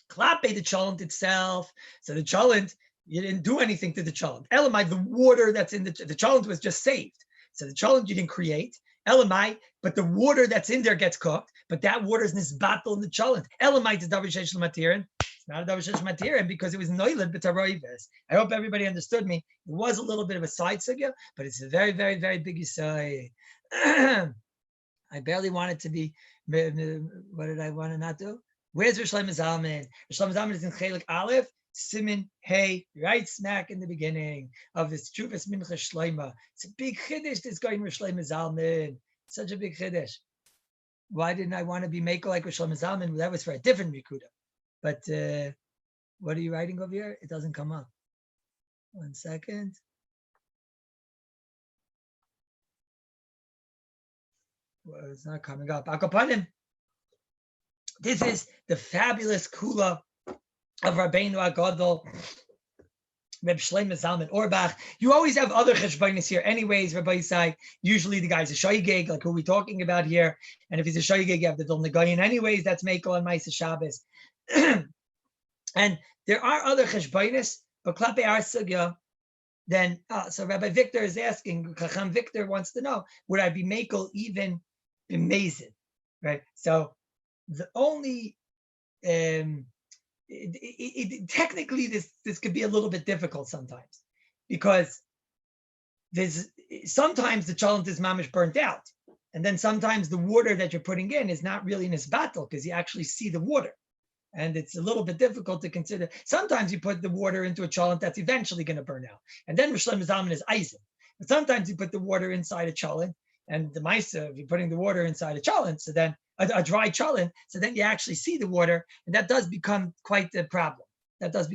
klape the cholent itself, so the cholent, you didn't do anything to the cholent. Elamai, the water that's in the cholent was just saved. So the cholent you didn't create. Elamai, but the water that's in there gets cooked, but that water is nisbatel in the cholent. Elamai is davar sheyesh lematirin. It's not a davar sheyesh lematirin because it was noilad b'taroives. I hope everybody understood me. It was a little bit of a side sugya, but it's a very, very, very big side. I barely wanted to be. What did I want to not do? Where's Rosh Shlomo Zalman? Rosh Shlomo Zalman is in Chelik Aleph, Siman Hey, right smack in the beginning of this Chuvas Mincha Shloima. It's a big chiddush. This guy in Rosh Shlomo Zalman, such a big chiddush. Why didn't I want to be maker like Rosh Shlomo Zalman? That was for a different Rikuda. But what are you writing over here? It doesn't come up. 1 second. Well, it's not coming up. Akapanim. This is the fabulous kula of Rabbeinu Agadol, Reb Shlomo Zalman Auerbach. You always have other cheshbonis here anyways, Rabbi Yisai. Usually the guy's a shoygig, like who we're talking about here. And if he's a shoygig, you have the Dol Negayin anyways. That's Meiko and Maisa Shabbos. And there are other cheshbonis, but klape our sugya, then, so Rabbi Victor is asking, Chacham Victor wants to know, would I be Meiko even b'mezid, right? So the only, technically this could be a little bit difficult sometimes, because sometimes the cholent is mamish burnt out, And then sometimes the water that you're putting in is not really nisbatel because you actually see the water. And it's a little bit difficult to consider. Sometimes you put the water into a cholent that's eventually going to burn out. And then Rosh Hashanah is eisen. But sometimes you put the water inside a cholent, and the Maisa, if you're putting the water inside a cholent, so then a dry cholent, so then you actually see the water, and that does become quite a problem. That's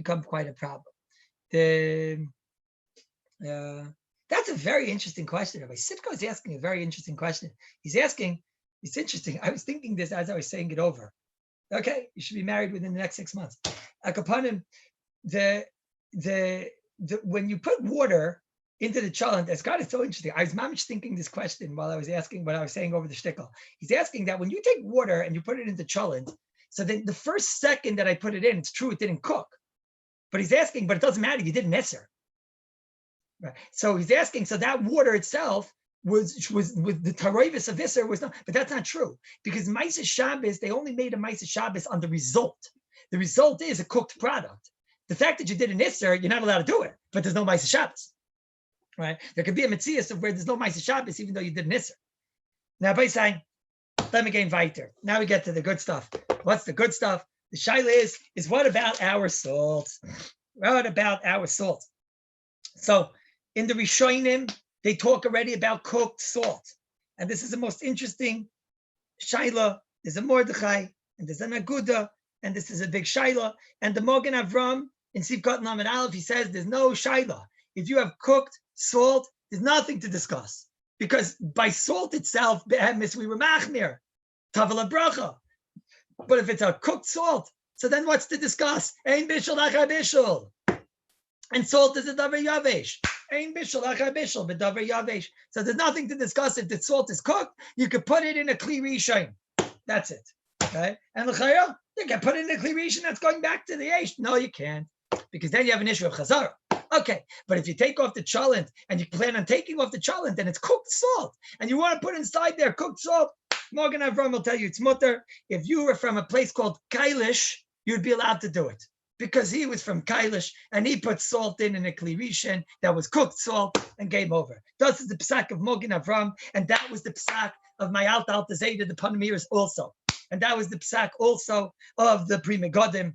a very interesting question. Rabbi Sitko is asking a very interesting question. He's asking, it's interesting. I was thinking this as I was saying it over. Okay, you should be married within the next 6 months. Akapanim, when you put water into the cholent, that's God is so interesting. I was mamish thinking this question while I was asking what I was saying over the shtickle. He's asking that when you take water and you put it into cholent, so then the first second that I put it in, it's true it didn't cook. But he's asking, but it doesn't matter, you didn't nesser. Right. So he's asking, so that water itself was with the taroivis of Isser was not, but that's not true because Maisa Shabbos, they only made a Maisa Shabbos on the result. The result is a cooked product. The fact that you did an Isser, you're not allowed to do it, but there's no Maisa Shabbos, right? There could be a Metzias of where there's no Maisa Shabbos, even though you did an Isser. Now, by saying, let me get weiter. Now we get to the good stuff. What's the good stuff? The shaila is what about our salt? What about our salt? So in the Rishonim, they talk already about cooked salt. And this is the most interesting shaila. There's a Mordechai, and there's an Aguda, and this is a big shaila. And the Mogen Avram, in Sivkot Lamed Aleph, he says there's no shaila. If you have cooked salt, there's nothing to discuss. Because by salt itself, be'emes, we were machmir, tavala bracha. But if it's a cooked salt, so then what's to discuss? Ein bishul achar bishul. And salt is a davar yavesh. Ein bishul achar bishul, but davar yavesh. So there's nothing to discuss. If the salt is cooked, you could put it in a kli rishon. That's it. Okay? And l'chayah, you can put it in a kli rishon that's going back to the yesh. No, you can't. Because then you have an issue of chazara. Okay, but if you take off the cholent and you plan on taking off the cholent, then it's cooked salt. And you want to put inside there cooked salt, Morgan Avram will tell you it's mutter. If you were from a place called Kallus, you'd be allowed to do it. Because he was from Kallus and he put salt in a kli rishon that was cooked salt and game over. This is the psak of Morgan Avram, and that was the psak of my Alta Zayda, the Panamiris also. And that was the psak also of the Pri Megadim.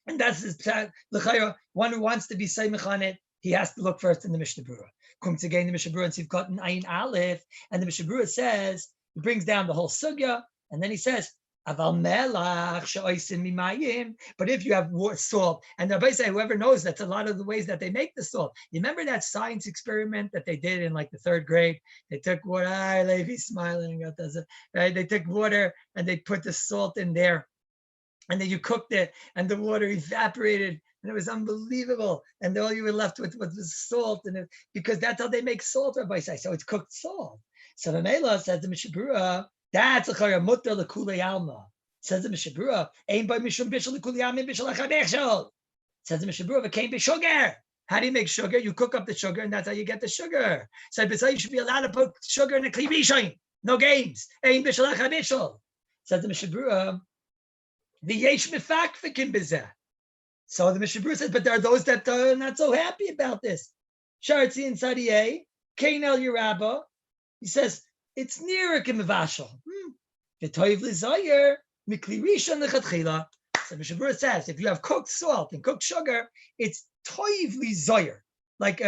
And that's his psak. L'chayra, one who wants to be seimich on it, he has to look first in the Mishnah Berurah. Comes again the Mishnah Berurah and Sivkot and Ayin Aleph, and the Mishnah Berurah says, he brings down the whole sugya, and then he says, Aval melach she'oisin mimayim. But if you have salt, and Rabbi say, whoever knows, that's a lot of the ways that they make the salt. You remember that science experiment that they did in like the 3rd grade? They took water, Levi's smiling, right? They took water and they put the salt in there. And then you cooked it, and the water evaporated, and it was unbelievable. And all you were left with was salt, because that's how they make salt, Rabbi say. So it's cooked salt. So the Mela says the Mishnah Berurah, that's a mutter l'kulei alma. Says the Mishnah Berurah, ain't by mishum bishul l'kulei alma bishul achar bishul. Says the Mishnah Berurah, it came by sugar. How do you make sugar? You cook up the sugar, and that's how you get the sugar. So you should be allowed to put sugar in a kli rishon. No games. Ain't bishul achar bishul. Says the Mishnah Berurah, the yesh mefakfikin b'zeh. So the Mishnah Berurah says, but there are those that are not so happy about this. Shartzi and Sadiyeh, Kain El Yerabah. He says, it's near a kimavashal. V'toiv l'zayer, mikli rishon l'chatchila. So Mishnah Berurah says, if you have cooked salt and cooked sugar, it's toiv l'zayer. Like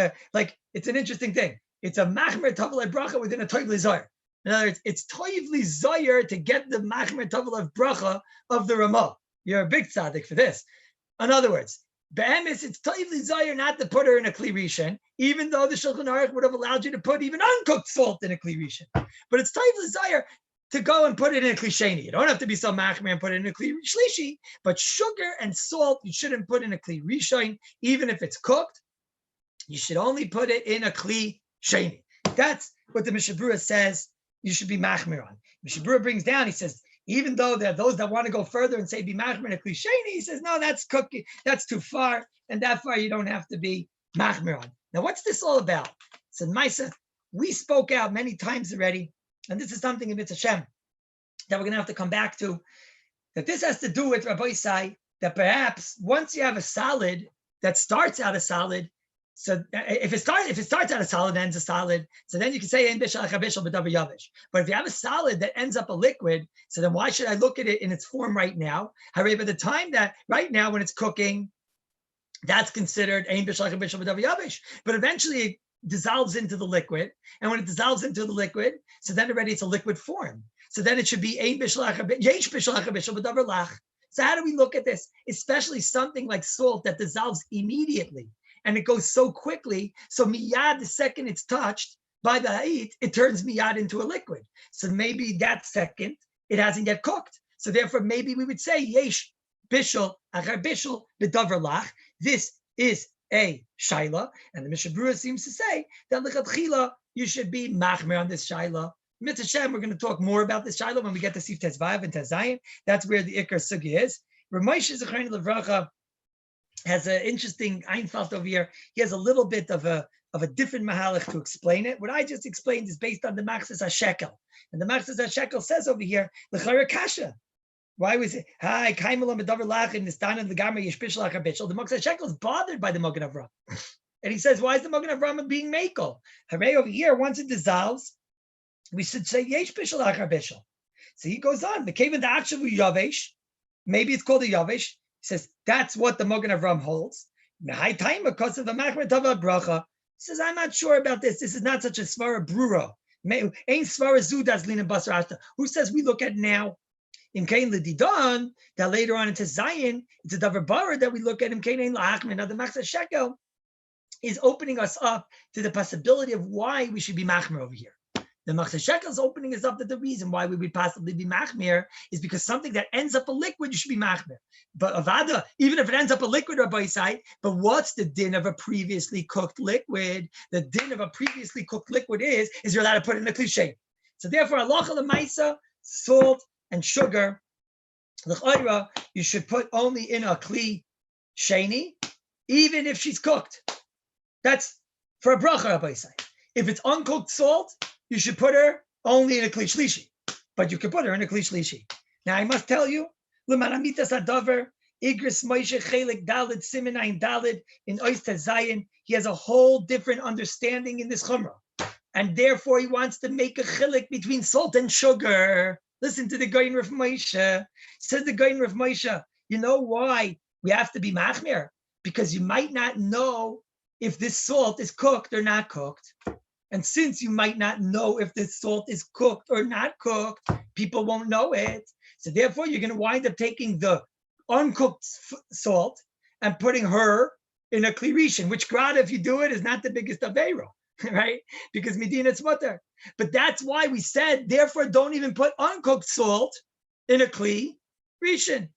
it's an interesting thing. It's a machmer tavel bracha within a toiv l'zayer. In other words, it's toiv l'zayer to get the machmer tavel bracha of the Ramah. You're a big tzaddik for this. In other words, be'emes, it's toivli zayir not to put her in a kli rishon, even though the Shulchan Aruch would have allowed you to put even uncooked salt in a kli rishon. But it's toivli zayir to go and put it in a kli sheni. You don't have to be so machmer and put it in a kli shlishi, but sugar and salt you shouldn't put in a kli rishon, even if it's cooked. You should only put it in a kli sheni. That's what the Mishnah Berurah says you should be machmer on. Mishnah Berurah brings down, he says, even though there are those that want to go further and say be machmer in a kli sheni, he says, no, that's cooking, that's too far, and that far you don't have to be machmer on. Now, what's this all about? So, Maisa, we spoke out many times already, and this is something in Mitzvah Shem that we're going to have to come back to, that this has to do with Rabbi Isai, that perhaps once you have a salad that starts out a salad, So if it starts out a solid, ends a solid, so then you can say ein bishul achar bishul b'davar yavish. But if you have a solid that ends up a liquid, so then why should I look at it in its form right now? However, by the time that right now when it's cooking, that's considered ein bishul achar bishul b'davar yavish. But eventually it dissolves into the liquid, and when it dissolves into the liquid, so then already it's a liquid form. So then it should be ein bishul achar yesh bishul achar bishul b'davar lach. So how do we look at this? Especially something like salt that dissolves immediately. And it goes so quickly. So miyad, the second it's touched by the heat, it turns miyad into a liquid. So maybe that second, it hasn't yet cooked. So therefore, maybe we would say, yesh bishul achar bishul b'davar lach. This is a shaila. And the Mishnah Berurah seems to say that lechatchila, you should be machmer on this shaila. Mitzvah Shem, we're going to talk more about this shaila when we get to Sif Tezvav and Tezayin. That's where the Ikar Sugi is. Ramesh Zechrein Levracha has an interesting Einfalt over here. He has a little bit of a different mahalach to explain it. What I just explained is based on the Machzas HaShekel. And the Machzas HaShekel says over here, L'chara kasha. Why was it? Hi, Kaimalam B'davar Lach in Nistan and the Gamma Yesh Bishul Achar Bishul. The Machzas HaShekel is bothered by the Mogen Avram. And he says, why is the Mogen Avram being makel? Hooray, over here, once it dissolves, we should say Yesh Bishul Achar Bishul. So he goes on, the Kevin Da'achavu Yavesh, maybe it's called a Yavesh. He says, that's what the Mogen Avram holds. High time because of the Machmer Tava Bracha. He says, I'm not sure about this. This is not such a Svara Brura. Ain't Svara Zudas Lina Basar Ashta. Who says we look at now? In Kain L'Didan, that later on into Zion, it's a Davar Bara that we look at in Kain L'Achmer. Now the Machzas Shekel is opening us up to the possibility of why we should be Machmer over here. The Machzas Shekel is opening us up to the reason why we would possibly be machmir is because something that ends up a liquid, you should be machmir. But avada, even if it ends up a liquid or by side, but what's the din of a previously cooked liquid? The din of a previously cooked liquid is you're allowed to put it in a cliche. So therefore, halacha l'maisa, salt and sugar, l'chayra, you should put only in a kli sheni, even if she's cooked. That's for a bracha by side. If it's uncooked salt, you should put her only in a kli shlishi, but you can put her in a kli shlishi. Now I must tell you, l'maramitas hadavar igris Moshe chelik dalid simin ein dalid in ois tezayin. He has a whole different understanding in this chumrah, and therefore he wants to make a chilik between salt and sugar. Listen to the Goyin Rav Moshe. Says the Goyin Rav Moshe. You know why we have to be machmir? Because you might not know if this salt is cooked or not cooked. And since you might not know if this salt is cooked or not cooked, people won't know it. So therefore, you're going to wind up taking the uncooked salt and putting her in a kli rishon, which grada, if you do it, is not the biggest aveira, right? Because medina it's mutter. But that's why we said, therefore, don't even put uncooked salt in a kli rishon.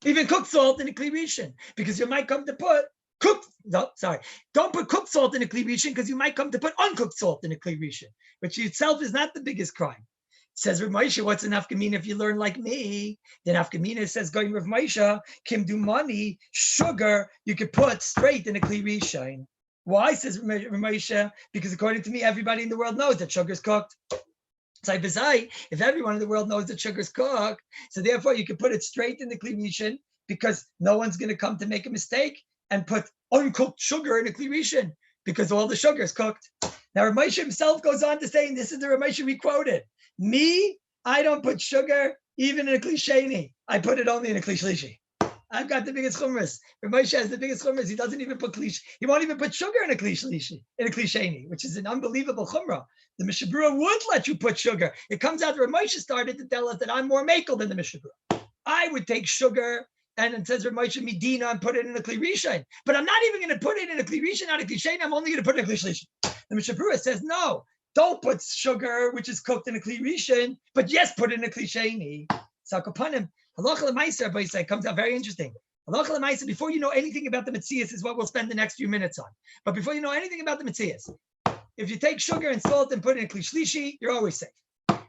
Even cooked salt in a kli rishon, because you might come to put don't put cooked salt in a kli rishon because you might come to put uncooked salt in a kli rishon, which itself is not the biggest crime. Says Rav Moshe, what's an afkamina if you learn like me? Then afkamina says, going Rav Moshe, kim do money, sugar, you could put straight in a kli rishon. Why, says Rav Moshe? Because according to me, everybody in the world knows that sugar's cooked. So if everyone in the world knows that sugar's cooked, so therefore you can put it straight in the kli rishon because no one's going to come to make a mistake and put uncooked sugar in a kli rishon because all the sugar is cooked. Now Rav Moshe himself goes on to say, and this is the Rav Moshe we quoted, me, I don't put sugar even in a kli sheni. I put it only in a kli shlishi. I've got the biggest chumras. Rav Moshe has the biggest chumras. He doesn't even put kli, he won't even put sugar in a kli shlishi, in a kli sheni, which is an unbelievable chumrah. The Mishnah Berurah would let you put sugar. It comes out that Rav Moshe started to tell us that I'm more makel than the Mishnah Berurah. I would take sugar, and it says Rav Moshe Medina and put it in a kli rishon. But I'm not even going to put it in a kli rishon, not a kli sheni. I'm only going to put it in a kli shlishi. The Mishnah Berurah says, no, don't put sugar, which is cooked in a kli rishon, but yes, put it in a kli sheni. So kapanim, halacha l'maisa, everybody say, comes out very interesting. Halacha l'maisa, before you know anything about the Metzias, is what we'll spend the next few minutes on. But before you know anything about the Metzias, if you take sugar and salt and put it in a kli shlishi, you're always safe.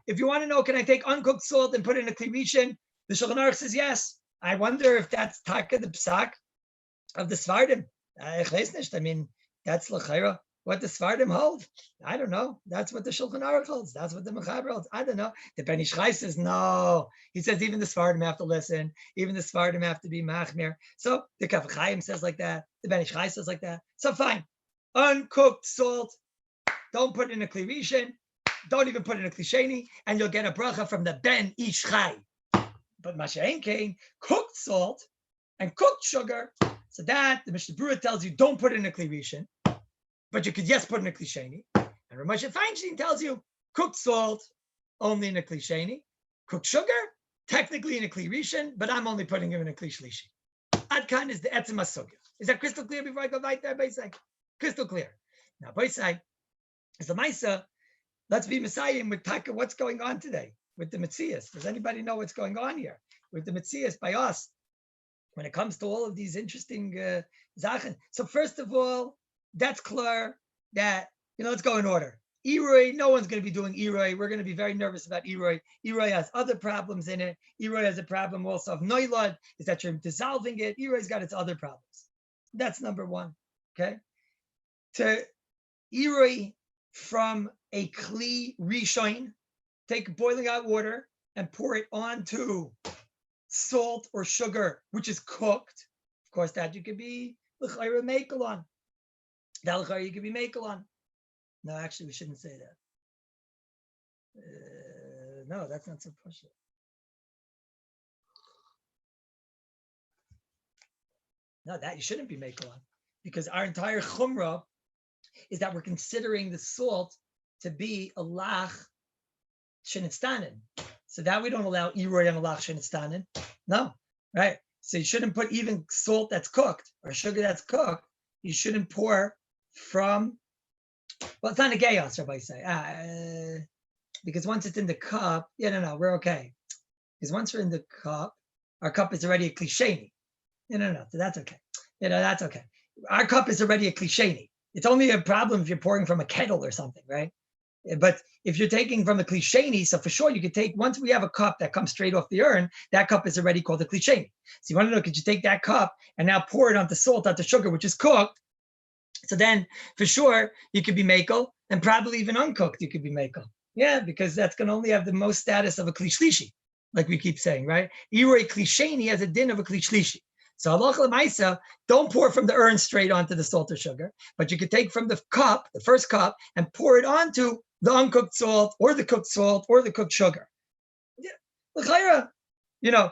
If you want to know, can I take uncooked salt and put it in a kli rishon? The Shulchan Aruch says yes. I wonder if that's taka the psak of the Svardim. I mean, that's l'chayra what the Svardim hold. I don't know. That's what the Shulchan Aruch holds. That's what the Mechaber holds. I don't know. The Ben Ish Chai says no. He says even the Svardim have to listen. Even the Svardim have to be machmir. So the Kaf Chaim says like that. The Ben Ish Chai says like that. So fine. uncooked salt. Don't put in a kli rishon. Don't even put in a kli sheni, and you'll get a bracha from the ben ish chai. But masha'en kain, cooked salt and cooked sugar. So that the Mishnah Berurah tells you don't put in a kli rishon, but you could yes put in a kli sheni. And Rav Moshe Feinstein tells you cooked salt only in a kli sheni, cooked sugar technically in a kli rishon, but I'm only putting it in a kli shlishi. Adkan is the etzem hasugya. Is that crystal clear before I go right there, Beisai? Crystal clear. Now, Beisai, as the Maisa, let's be Messiah with Taka. What's going on today with the Metzias? Does anybody know what's going on here with the Metzias by us when it comes to all of these interesting Zachen? So first of all, that's clear that, let's go in order. Eroi, no one's going to be doing Eroi. We're going to be very nervous about Eroi. Eroi has other problems in it. Eroi has a problem also of Noilad, is that you're dissolving it. Eroi's got its other problems. That's number one, okay? To Eroi from a Kli Rishon, take boiling hot water and pour it onto salt or sugar, which is cooked. Of course, that you could be l'chayra mekel on. That l'chayra you could be mekel on. No, actually, we shouldn't say that. No, that's not so push it. No, that you shouldn't be mekel on, because our entire chumrah is that we're considering the salt to be a lach shenitztanin. So that we don't allow Eroi and a lach shenitztanin. No, right? So you shouldn't put even salt that's cooked or sugar that's cooked. You shouldn't pour from, well, it's not a gayos, Rabbi say. Because once it's in the cup, we're okay. Because once we're in the cup, our cup is already a klisheni. No, so that's okay. That's okay. Our cup is already a klisheni. It's only a problem if you're pouring from a kettle or something, right? But if you're taking from a klisheni, so for sure you could take, once we have a cup that comes straight off the urn, that cup is already called a klisheni. So you want to know, could you take that cup and now pour it onto salt, onto sugar, which is cooked? So then for sure you could be mekel, and probably even uncooked you could be mekel. Yeah, because that's going to only have the most status of a klishlishi, like we keep saying, right? Eroi klisheni has a din of a klishlishi. So halacha l'maisa, don't pour from the urn straight onto the salt or sugar, but you could take from the cup, the first cup, and pour it onto the uncooked salt or the cooked salt or the cooked sugar. Yeah, l'chayra, yeah,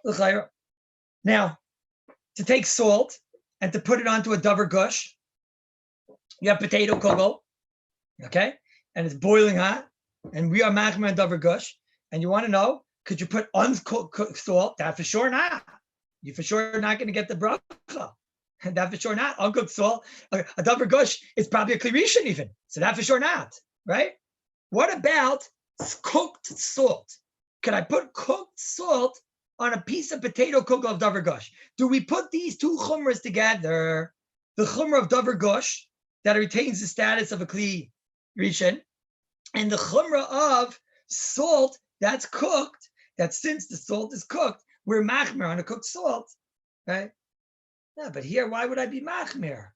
l'chayra. Now, to take salt and to put it onto a davar gush, you have potato kugel, okay, and it's boiling hot, and we are machmer and davar gush, and you want to know, could you put uncooked salt? That for sure not. You for sure not going to get the bracha. That for sure not. Uncooked salt, a davar gush is probably a kli rishon even. So that for sure not, right? What about cooked salt? Could I put cooked salt on a piece of potato kugel of davar gush? Do we put these two chumras together? The chumra of davar gush that retains the status of a kli rishon, and the chumra of salt that's cooked, that since the salt is cooked, we're machmer on a cooked salt, right? No, but here, why would I be machmer?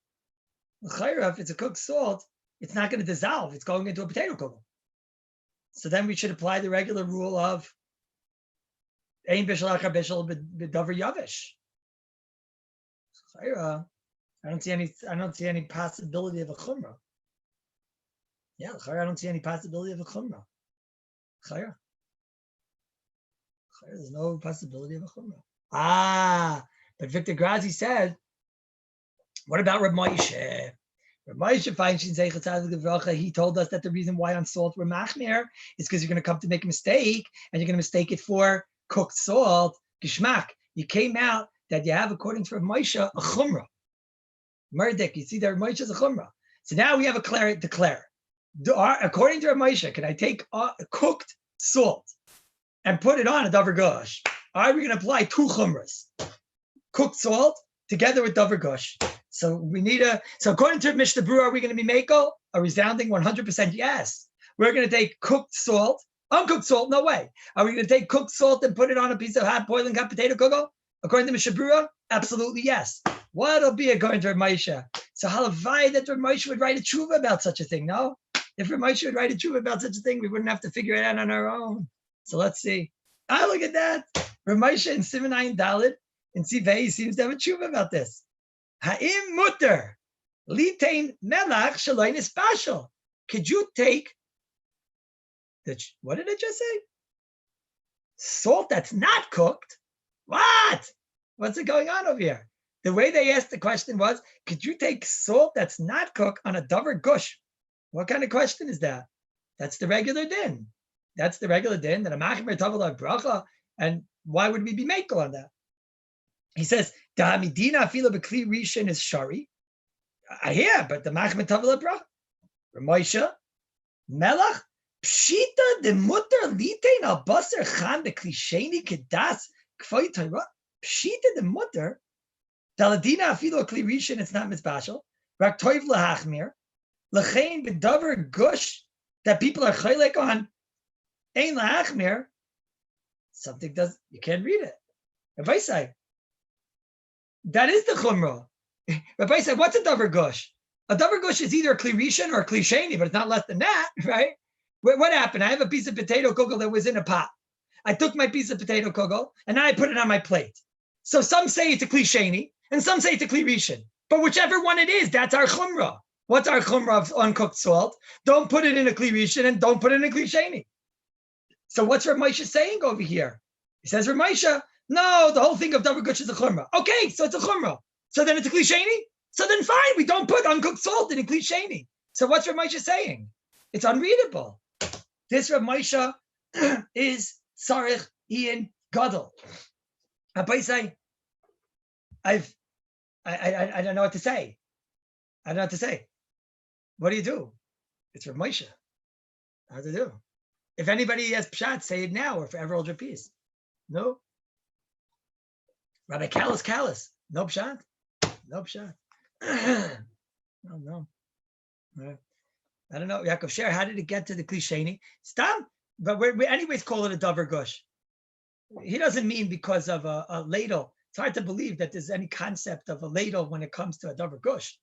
If it's a cooked salt, it's not going to dissolve. It's going into a potato kugel. So then we should apply the regular rule of ein bishul achar bishul b'davar yavish. I don't see any possibility of a chumrah. Yeah, I don't see any possibility of a chumrah. There's no possibility of a chumrah. But Victor Grazi said, what about Reb Moshe? Reb Moshe Feinstein Zeichat Tzaddik Livracha, he told us that the reason why on salt we're machmer is because you're going to come to make a mistake, and you're going to mistake it for cooked salt, gishmak. You came out that you have, according to Reb Moshe, a chumrah. Murdik, you see that Reb Moshe is a chumrah. So now we have a declare. According to Reb Moshe, can I take cooked salt and put it on a davar gush? Are we going to apply two chumras? Cooked salt together with davar gush. So we need so according to Mishnah Berurah, are we going to be mekel? A resounding 100% yes. We're going to take cooked salt, uncooked salt, no way. Are we going to take cooked salt and put it on a piece of hot boiling hot potato kugel? According to Mishnah Berurah, absolutely yes. What'll be according to Reb Moshe? So halavai that Reb Moshe would write a tshuva about such a thing, no? If Reb Moshe would write a tshuva about such a thing, we wouldn't have to figure it out on our own. So let's see. Look at that. Reb Moshe in Sivan Dalit in Sivei seems to have a tshuva about this. Ha'im mutter Litain melach shaloin is special. Could you take what did I just say? Salt that's not cooked? What? What's it going on over here? The way they asked the question was, could you take salt that's not cooked on a davar gush? What kind of question is that? That's the regular din. That's the regular din that a machmer tavalah bracha. And why would we be makel on that? He says, da midina afila b'kli rishon is shari. I hear, but the machmer tavalah bracha. Ramosha, melach, pshita de mutter litein al baser chan de klisheni kedas kfoy Torah. Pshita de mutter. Daladina afilo kli rishon. It's not mitzbashal. Rak toiv lahachmir. L'chein b'davar gush that people are chaylek on. Ein lahachmir. Something does, you can't read it. Rabbi say, that is the chumrah. Rabbi said, what's a davar gush? A davar gush is either a kli rishon or a kli sheni, but it's not less than that, right? What happened? I have a piece of potato kugel that was in a pot. I took my piece of potato kugel and now I put it on my plate. So some say it's a kli sheni and some say it's a kli rishon. But whichever one it is, that's our chumrah. What's our chumrah of uncooked salt? Don't put it in a kli rishon and don't put it in a kli sheni. So what's Rav Moshe saying over here? He says, Rav Moshe, no, the whole thing of davar gush is a chumrah. Okay, so it's a chumrah. So then it's a kli sheni? So then fine, we don't put uncooked salt in a kli sheni. So what's Rav Moshe saying? It's unreadable. This Rav Moshe is Sarich Ian Gadol. Rabbi say, I don't know what to say. I don't know what to say. What do you do? It's Rav Moshe. How to do? If anybody has pshat, say it now or forever hold your peace. No. Rabbi Kallus. No pshat. No pshat. No. I don't know. Yaakov Sher, how did it get to the klisheni? Stam. But we anyways call it a davar gush. He doesn't mean because of a ladle. It's hard to believe that there's any concept of a ladle when it comes to a davar gush.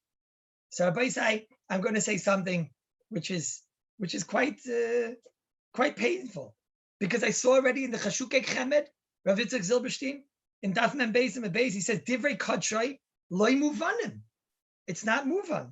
So Rabbi say, I'm going to say something which is quite painful, because I saw already in the Chashukei Chemed, Rav Yitzchak Zilberstein, in Daf Mem Beis and Beis, he says, Divrei Kadshai loy muvanim. It's not muvan.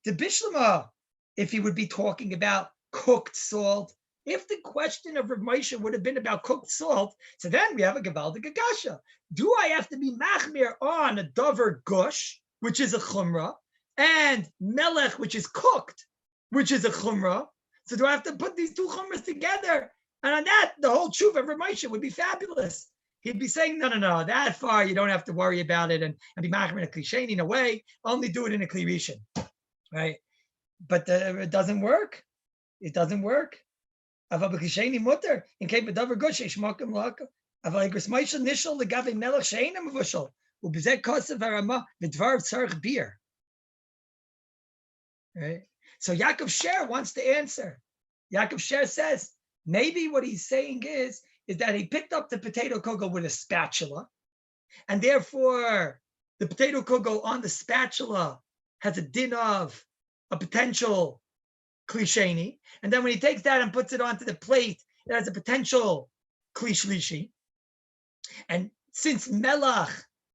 The Bishul, if he would be talking about cooked salt, if the question of Rav Moshe would have been about cooked salt, so then we have a Gevaldik Gasha. Do I have to be machmir on a davar gush, which is a chumrah, and melech, which is cooked, which is a chumrah? So do I have to put these two chumras together? And on that, the whole truth of Rav Moshe would be fabulous. He'd be saying, no, that far you don't have to worry about it and be machmir in a kli sheni in a way. Only do it in a kli rishon, right? But it doesn't work. It doesn't work. Aval b'kli sheni mutter in case of davar gush shmakim laka. Aval igros Moshe nishal legave melech sheina mevushal ubezeh kosev harama v'dvar tzarich beer. Right. So Yaakov Sher wants to answer. Yaakov Sher says maybe what he's saying is that he picked up the potato kugel with a spatula, and therefore the potato kugel on the spatula has a din of a potential kli sheni, and then when he takes that and puts it onto the plate, it has a potential kli shlishi. And since melach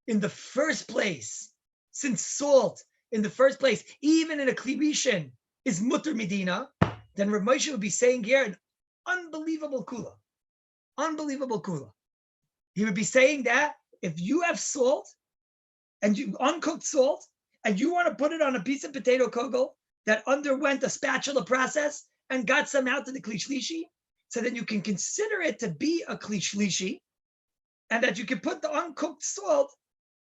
in the first place, since salt in the first place, even in a kli rishon, is mutter medina, then Rav Moshe would be saying here an unbelievable kula. Unbelievable kula. He would be saying that if you have salt, and you uncooked salt, and you want to put it on a piece of potato kugel that underwent a spatula process and got some out to the kli shlishi, so then you can consider it to be a kli shlishi, and that you can put the uncooked salt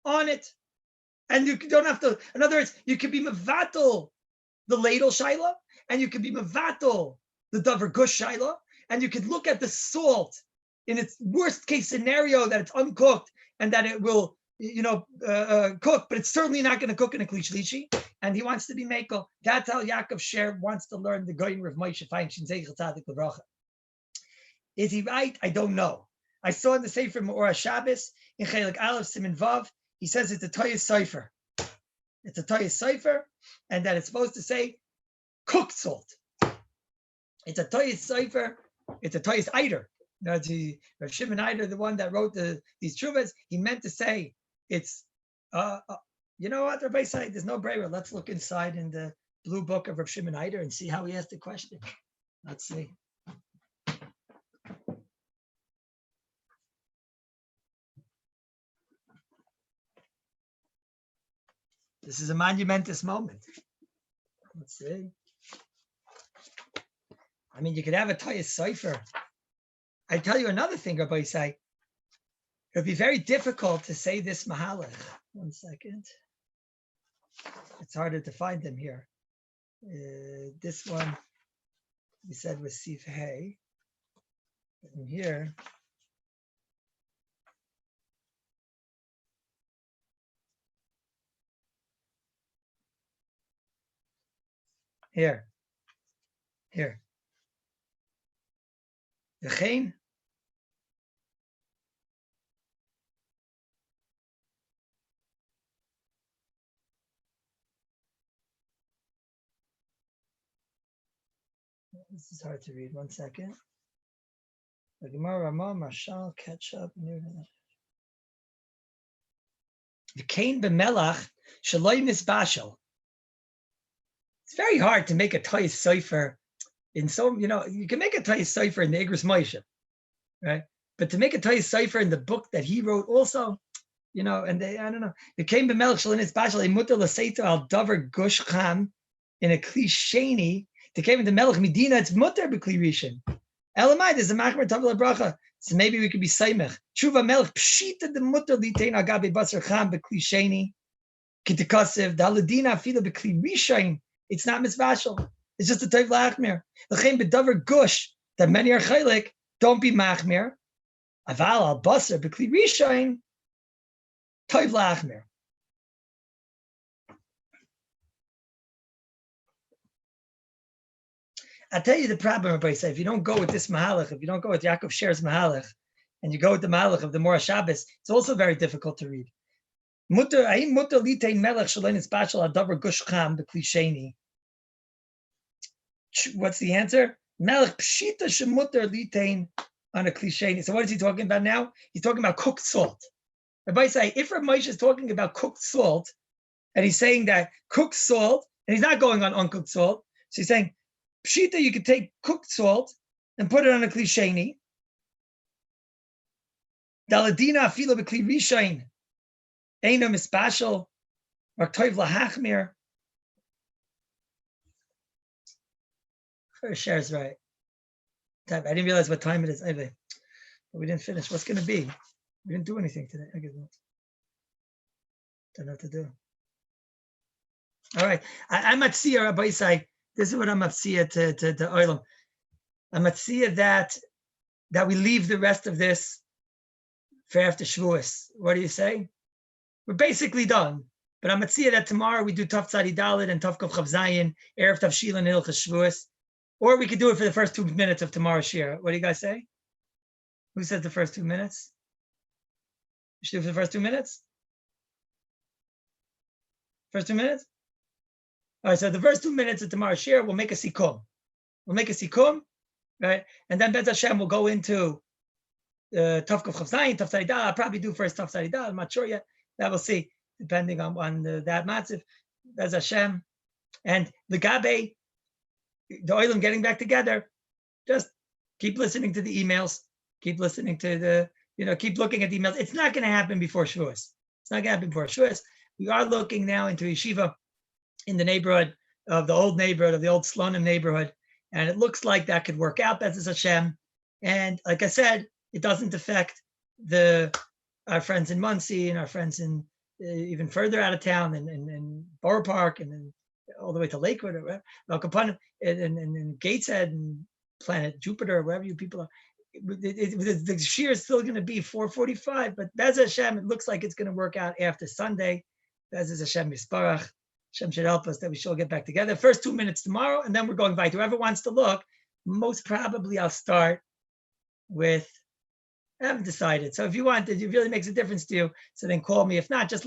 on it. And you don't have to, in other words, you can be mevatel the ladle shaila, and you can be mevatel the davar gush shaila, and you can look at the salt in its worst case scenario that it's uncooked and that it will, cook, but it's certainly not going to cook in a kli shlishi. And he wants to be mekel. That's how Yaakov Sher wants to learn the Goyin Rav Moshe Feinstein Zeichel Tzadik L'Bracha. Is he right? I don't know. I saw in the Sefer Me'ora Shabbos in Chelik Aleph Siman Vav, he says it's a Toyas Sefer. It's a Toyas Sefer, and that it's supposed to say cooked salt. It's a Toyas Sefer. It's a Toyas Eider. Rav Shimon Eider, the one that wrote these Chuvas, he meant to say it's You know what, Rabbi said, there's no braver. Let's look inside in the blue book of Rav Shimon Eider and see how he asked the question. Let's see. This is a monumentous moment. Let's see. I mean, you could have a Toyas Cipher. I tell you another thing, Rabbi say. It would be very difficult to say this Mahalach. 1 second. It's harder to find them here. This one we said was Sif Hey. And here, here. V'chein. This is hard to read. 1 second. The Gemara Ramah, Marshal, Ketchup, the Cain b'melach shaloi misbashel. It's very hard to make a Toyas Cipher in so, you can make a Toyas Cipher in the Igros Moshe, right? But to make a Toyas Cipher in the book that he wrote also, and I don't know. The Cain b'melach shaloi misbashel emuter l'seita al davar gush cham in a kli sheni. The Cain b'melach medina it's muter b'kli rishon. Elamai, there's a machmer tavel bracha. So maybe we could be saimech. Tshuva melech pshita the mutter litein agabe basar cham bekli sheni kitikasev daladina afila bekli rishain. It's not misvashel. It's just a toiv lachmer. L'chein bedavar gush that many are chaylik. Don't be machmer. Aval al basar bekli rishain toiv lachmer. I'll tell you the problem, Rabbi say, if you don't go with this Mahalach, if you don't go with Yaakov Sher's Mahalach, and you go with the Mahalach of the Mora Shabbos, it's also very difficult to read. What's the answer? Melech pshita shemuter litain on a klisheni. So what is he talking about now? He's talking about cooked salt. Rabbi say, if Rav Moshe is talking about cooked salt, and he's saying that cooked salt, and he's not going on uncooked salt, so he's saying, pshita, you could take cooked salt and put it on a kli sheni. Daladina afilo b'kli rishain eino mispashel or toiv lahachmir. Shares right. I didn't realize what time it is. But we didn't finish. What's going to be? We didn't do anything today. I guess not. Don't know what to do. All right. I'm at Siyah Rabbi Isai. This is what I'm matzia to Olam. I'm matzia that we leave the rest of this for after Shavuos. What do you say? We're basically done. But I'm matzia that tomorrow we do Taf Tzadi Dalet and Taf Kov Chav Zayin, Erev Tavshil and Hilchos Shavuos. Or we could do it for the first 2 minutes of tomorrow's shir. What do you guys say? Who said the first 2 minutes? You should do it for the first 2 minutes? First 2 minutes? All right, so the first 2 minutes of tomorrow's shir, we'll make a sikum. We'll make a sikum, right? And then Bez Hashem will go into Taf Kov Chav Zayin, Taf Tzadi Dalet. I'll probably do first Taf Tzadi Dalet. I'm not sure yet. That we'll see, depending on that matziv. Bez Hashem. And the Gabe, the Oilam getting back together, just keep listening to the emails, keep listening to keep looking at the emails. It's not going to happen before Shavuos. It's not going to happen before Shavuos. We are looking now into yeshiva in the neighborhood of the old Slonim neighborhood. And it looks like that could work out, B'ezras Hashem. And like I said, it doesn't affect our friends in Muncie and our friends in even further out of town in Borough Park and then all the way to Lakewood or wherever, and Gateshead and Planet Jupiter, wherever you people are. The shir is still going to be 4:45, but B'ezras Hashem, it looks like it's going to work out after Sunday. B'ezras Hashem Yisparach. Hashem should help us that we should all get back together. First 2 minutes tomorrow, and then we're going by. Whoever wants to look, most probably I'll start with, I haven't decided. So if you want, it really makes a difference to you, so then call me. If not, just